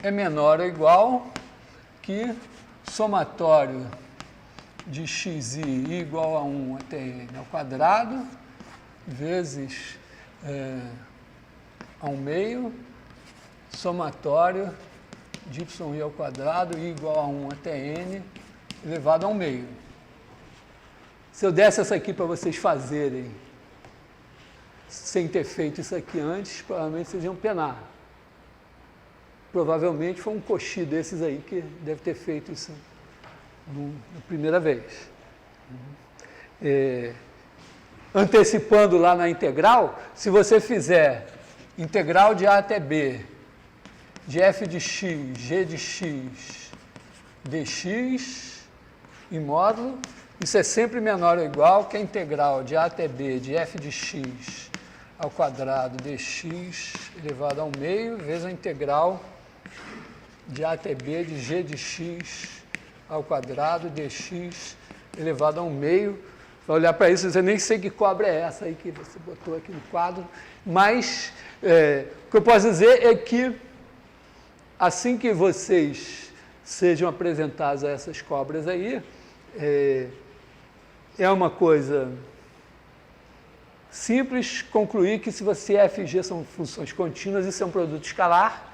é menor ou igual que somatório de xi igual a 1 até n ao quadrado vezes a 1 meio somatório de y ao quadrado igual a 1 até n elevado a 1 meio. Se eu desse essa aqui para vocês fazerem sem ter feito isso aqui antes, provavelmente vocês iam penar. provavelmente foi um Cauchy desses aí que deve ter feito isso na primeira vez. Antecipando lá na integral, se você fizer integral de A até B, de f de x, g de x, dx em módulo, isso é sempre menor ou igual que a integral de A até B de f de x ao quadrado dx elevado ao meio, vezes a integral de A até B de g de x ao quadrado dx elevado ao meio. Vai olhar para isso, eu nem sei que cobra é essa aí que você botou aqui no quadro, mas o que eu posso dizer é que assim que vocês sejam apresentados a essas cobras aí, é uma coisa simples concluir que se você f e g são funções contínuas, isso é um produto escalar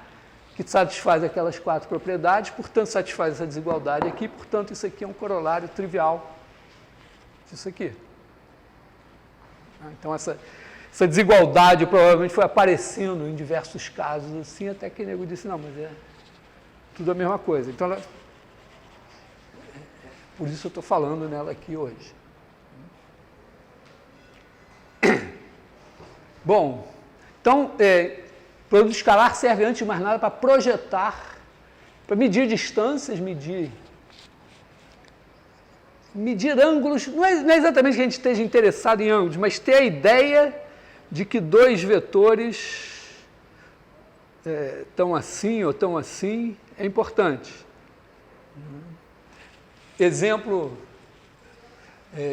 que satisfaz aquelas 4 propriedades, portanto satisfaz essa desigualdade aqui, portanto isso aqui é um corolário trivial disso aqui. Então essa desigualdade provavelmente foi aparecendo em diversos casos assim, até que o nego disse, não, mas é tudo a mesma coisa. Então, por isso eu estou falando nela aqui hoje. Bom, então, produto escalar serve antes de mais nada para projetar, para medir distâncias, medir ângulos, não é exatamente que a gente esteja interessado em ângulos, mas ter a ideia de que 2 vetores estão assim ou estão assim é importante. Exemplo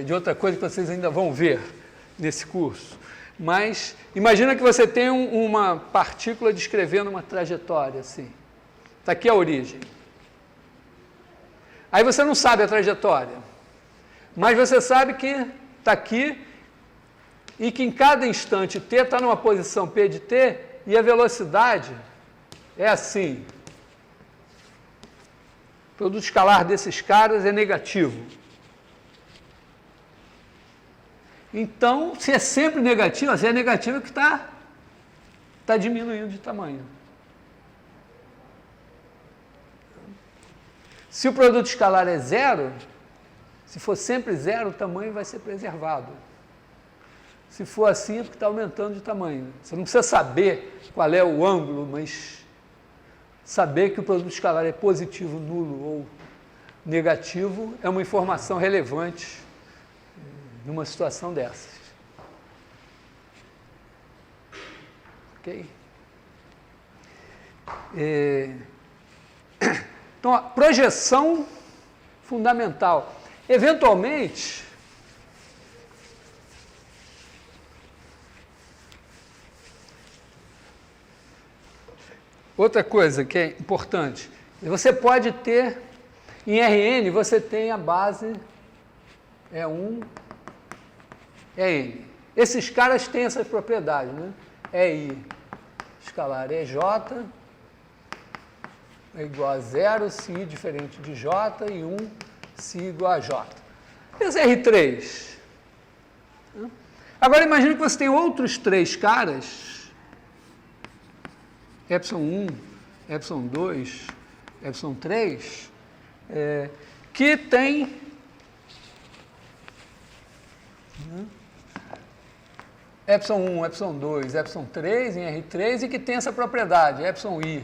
de outra coisa que vocês ainda vão ver nesse curso. Mas imagina que você tem uma partícula descrevendo uma trajetória assim. Está aqui a origem. Aí você não sabe a trajetória, mas você sabe que está aqui e que em cada instante t está numa posição p de t e a velocidade é assim. O produto escalar desses caras é negativo. Então, se é sempre negativo, se é negativo é que está diminuindo de tamanho. Se o produto escalar é zero, se for sempre zero, o tamanho vai ser preservado. Se for assim, é porque está aumentando de tamanho. Você não precisa saber qual é o ângulo, mas saber que o produto escalar é positivo, nulo ou negativo é uma informação relevante numa situação dessas. Ok? Então, a projeção fundamental. Eventualmente, outra coisa que é importante, você pode ter, em Rn, você tem a base E1, EN. Esses caras têm essas propriedades, né? EI escalar EJ é igual a 0, se I diferente de J, e 1, se I igual a J. Esse R3. Agora, imagine que você tem outros 3 caras, ε1, ε2, ε3, que tem ε1, ε2, ε3 em R3 e que tem essa propriedade, εI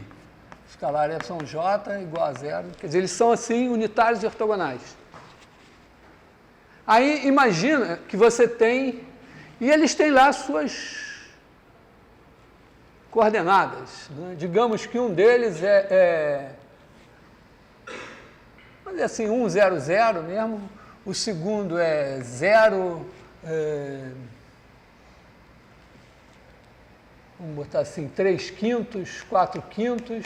escalar εJ igual a 0. Quer dizer, eles são assim unitários e ortogonais. Aí imagina que você tem, e eles têm lá suas coordenadas, né? Digamos que um deles vamos dizer assim, 1, 0, 0 mesmo, o segundo é 0, vamos botar assim, 3/5, 4/5,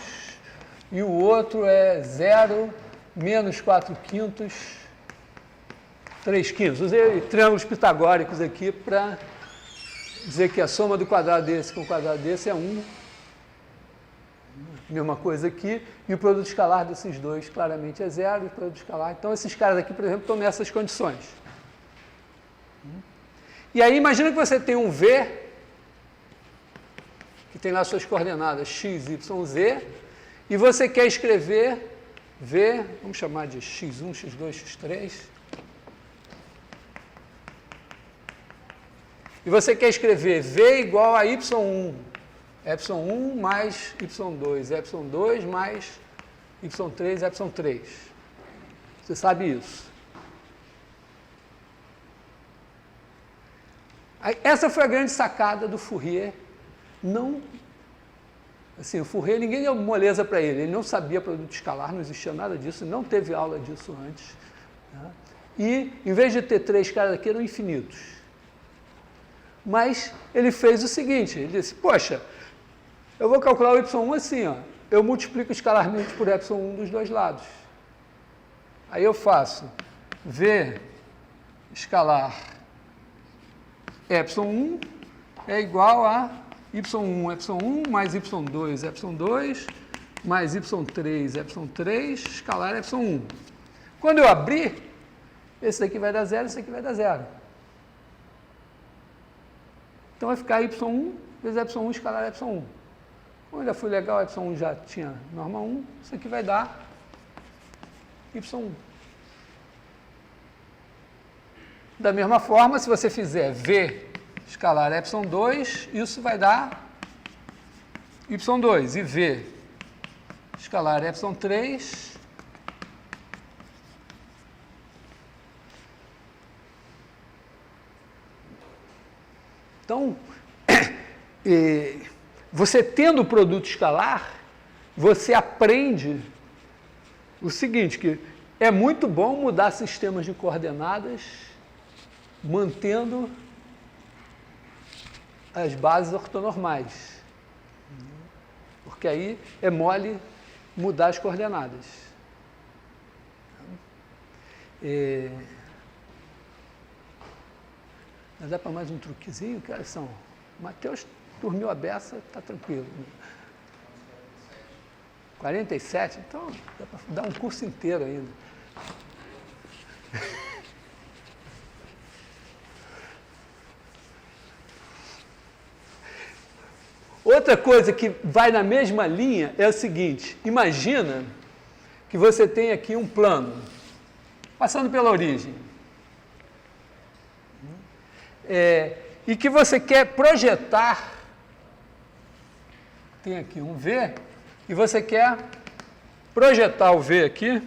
e o outro é 0, menos 4/5, 3/5. Usei triângulos pitagóricos aqui para dizer que a soma do quadrado desse com o quadrado desse é 1. Mesma coisa aqui. E o produto escalar desses dois claramente é 0. E o produto escalar... Então, esses caras aqui, por exemplo, estão nessas condições. E aí, imagina que você tem um V, que tem lá suas coordenadas x, y, z, e você quer escrever V, vamos chamar de x1, x2, x3, e você quer escrever V igual a y1, y1 mais y2, y2 mais y3, y3. Você sabe isso. Essa foi a grande sacada do Fourier. Não, assim, o Fourier, ninguém deu moleza para ele. Ele não sabia produto escalar, não existia nada disso, não teve aula disso antes. Tá? E, em vez de ter 3 caras aqui, eram infinitos. Mas ele fez o seguinte, ele disse, poxa, eu vou calcular o y1 assim, ó, eu multiplico escalarmente por y1 dos dois lados. Aí eu faço V escalar y1 é igual a y1, y1 mais y2, y2 mais y3, y3, escalar y1. Quando eu abrir, esse daqui vai dar zero, esse daqui vai dar zero. Então vai ficar y1 vezes y1 escalar y1. Como ainda fui legal, y1 já tinha norma 1, isso aqui vai dar y1. Da mesma forma, se você fizer V escalar y2, isso vai dar y2. E V escalar y3 então, você tendo o produto escalar, você aprende o seguinte, que é muito bom mudar sistemas de coordenadas mantendo as bases ortonormais, porque aí é mole mudar as coordenadas. Mas dá para mais um truquezinho? Que horas são? O Matheus dormiu a beça, está tranquilo. 47? Então dá para dar um curso inteiro ainda. Outra coisa que vai na mesma linha é o seguinte, imagina que você tem aqui um plano, passando pela origem, e que você quer projetar, tem aqui um V, e você quer projetar o V aqui,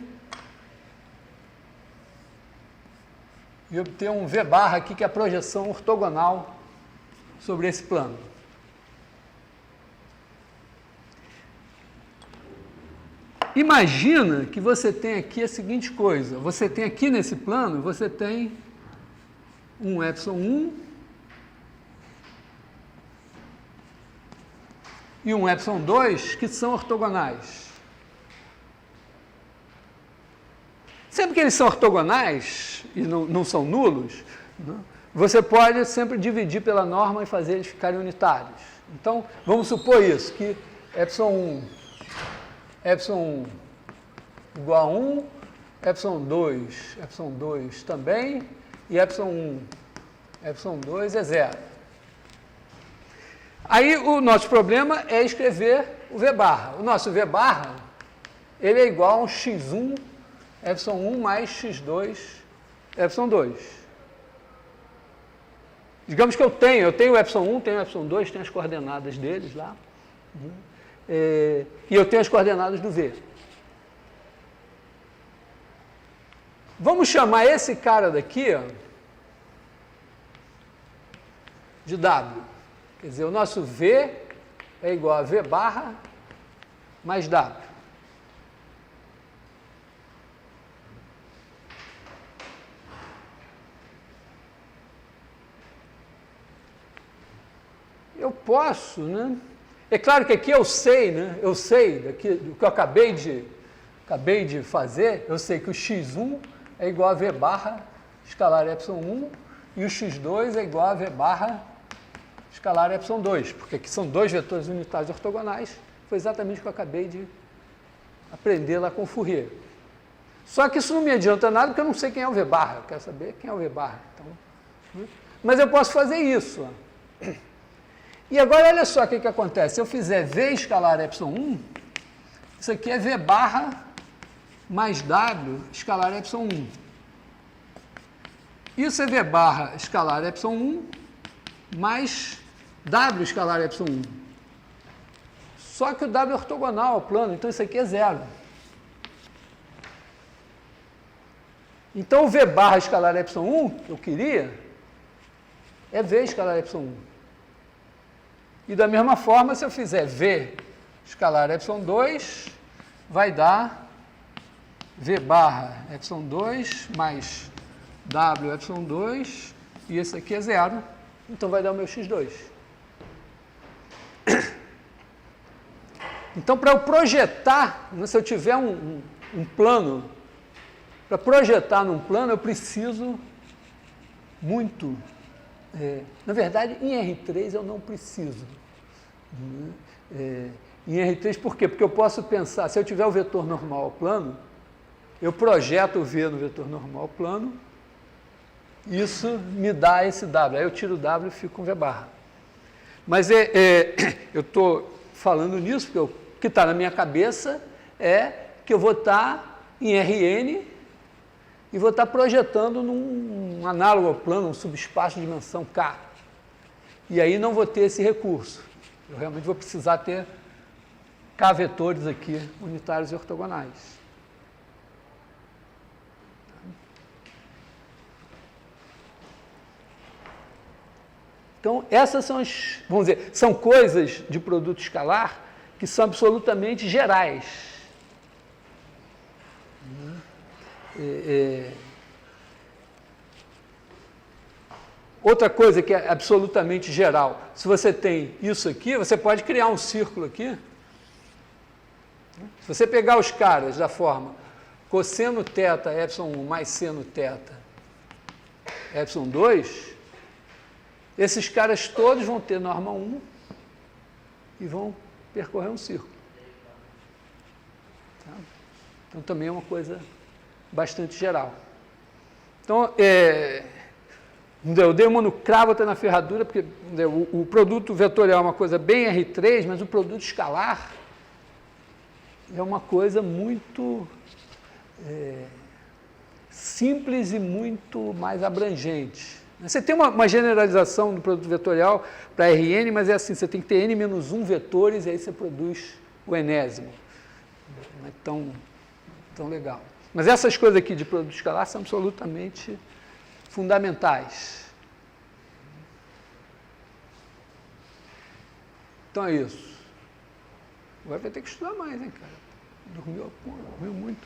e obter um V barra aqui, que é a projeção ortogonal sobre esse plano. Imagina que você tem aqui a seguinte coisa, você tem aqui nesse plano, você tem um y1 e um y2 que são ortogonais. Sempre que eles são ortogonais e não são nulos, né, você pode sempre dividir pela norma e fazer eles ficarem unitários. Então, vamos supor isso, que y1 igual a 1, y2 também, e y1, y2 é zero. Aí o nosso problema é escrever o V barra. O nosso V barra, ele é igual a um x1, y1 mais x2, y2. Digamos que eu tenho o y1, tenho o y2, tenho as coordenadas deles lá. E eu tenho as coordenadas do V. Vamos chamar esse cara daqui, ó, de W. Quer dizer, o nosso V é igual a V barra mais W. Eu posso, né? É claro que aqui eu sei, né? Eu sei daqui, do que eu acabei de fazer, eu sei que o x1 é igual a V barra escalar y1 e o x2 é igual a V barra escalar y2, porque aqui são dois vetores unitários ortogonais, foi exatamente o que eu acabei de aprender lá com o Fourier. Só que isso não me adianta nada, porque eu não sei quem é o V barra, eu quero saber quem é o V barra. Então, né? Mas eu posso fazer isso. Ó. E agora, olha só o que acontece. Se eu fizer V escalar y1, Isso aqui é V barra mais W escalar ε1. Isso é V barra escalar ε1 mais W escalar ε1. Só que o W é ortogonal ao plano, então isso aqui é zero. Então o V barra escalar ε1 que eu queria é V escalar ε1. E da mesma forma, se eu fizer V escalar ε2, vai dar V barra ε2 mais W ε2, e esse aqui é zero, então vai dar o meu x2. Então, para eu projetar, se eu tiver um plano, para projetar num plano, eu preciso muito. Na verdade, em R3 eu não preciso. Em R3, por quê? Porque eu posso pensar, se eu tiver o vetor normal ao plano, eu projeto o V no vetor normal ao plano, isso me dá esse W. Aí eu tiro o W e fico com V barra. Mas eu estou falando nisso, porque o que está na minha cabeça é que eu vou estar em Rn e vou estar projetando num análogo ao plano, um subespaço de dimensão K. E aí não vou ter esse recurso. Eu realmente vou precisar ter K vetores aqui, unitários e ortogonais. Então, essas são as, vamos dizer, são coisas de produto escalar que são absolutamente gerais. Outra coisa que é absolutamente geral, se você tem isso aqui, você pode criar um círculo aqui. Se você pegar os caras da forma cosseno θ ε1 mais seno θ ε2, esses caras todos vão ter norma 1 e vão percorrer um círculo. Tá? Então, também é uma coisa bastante geral. Então, eu dei uma no cravo até na ferradura, porque o produto vetorial é uma coisa bem R3, mas o produto escalar é uma coisa muito simples e muito mais abrangente. Você tem uma generalização do produto vetorial para Rn, mas é assim, você tem que ter n-1 vetores e aí você produz o enésimo. Não é tão legal. Mas essas coisas aqui de produto escalar são absolutamente fundamentais. Então é isso. Agora vai ter que estudar mais, hein, cara? Dormiu muito.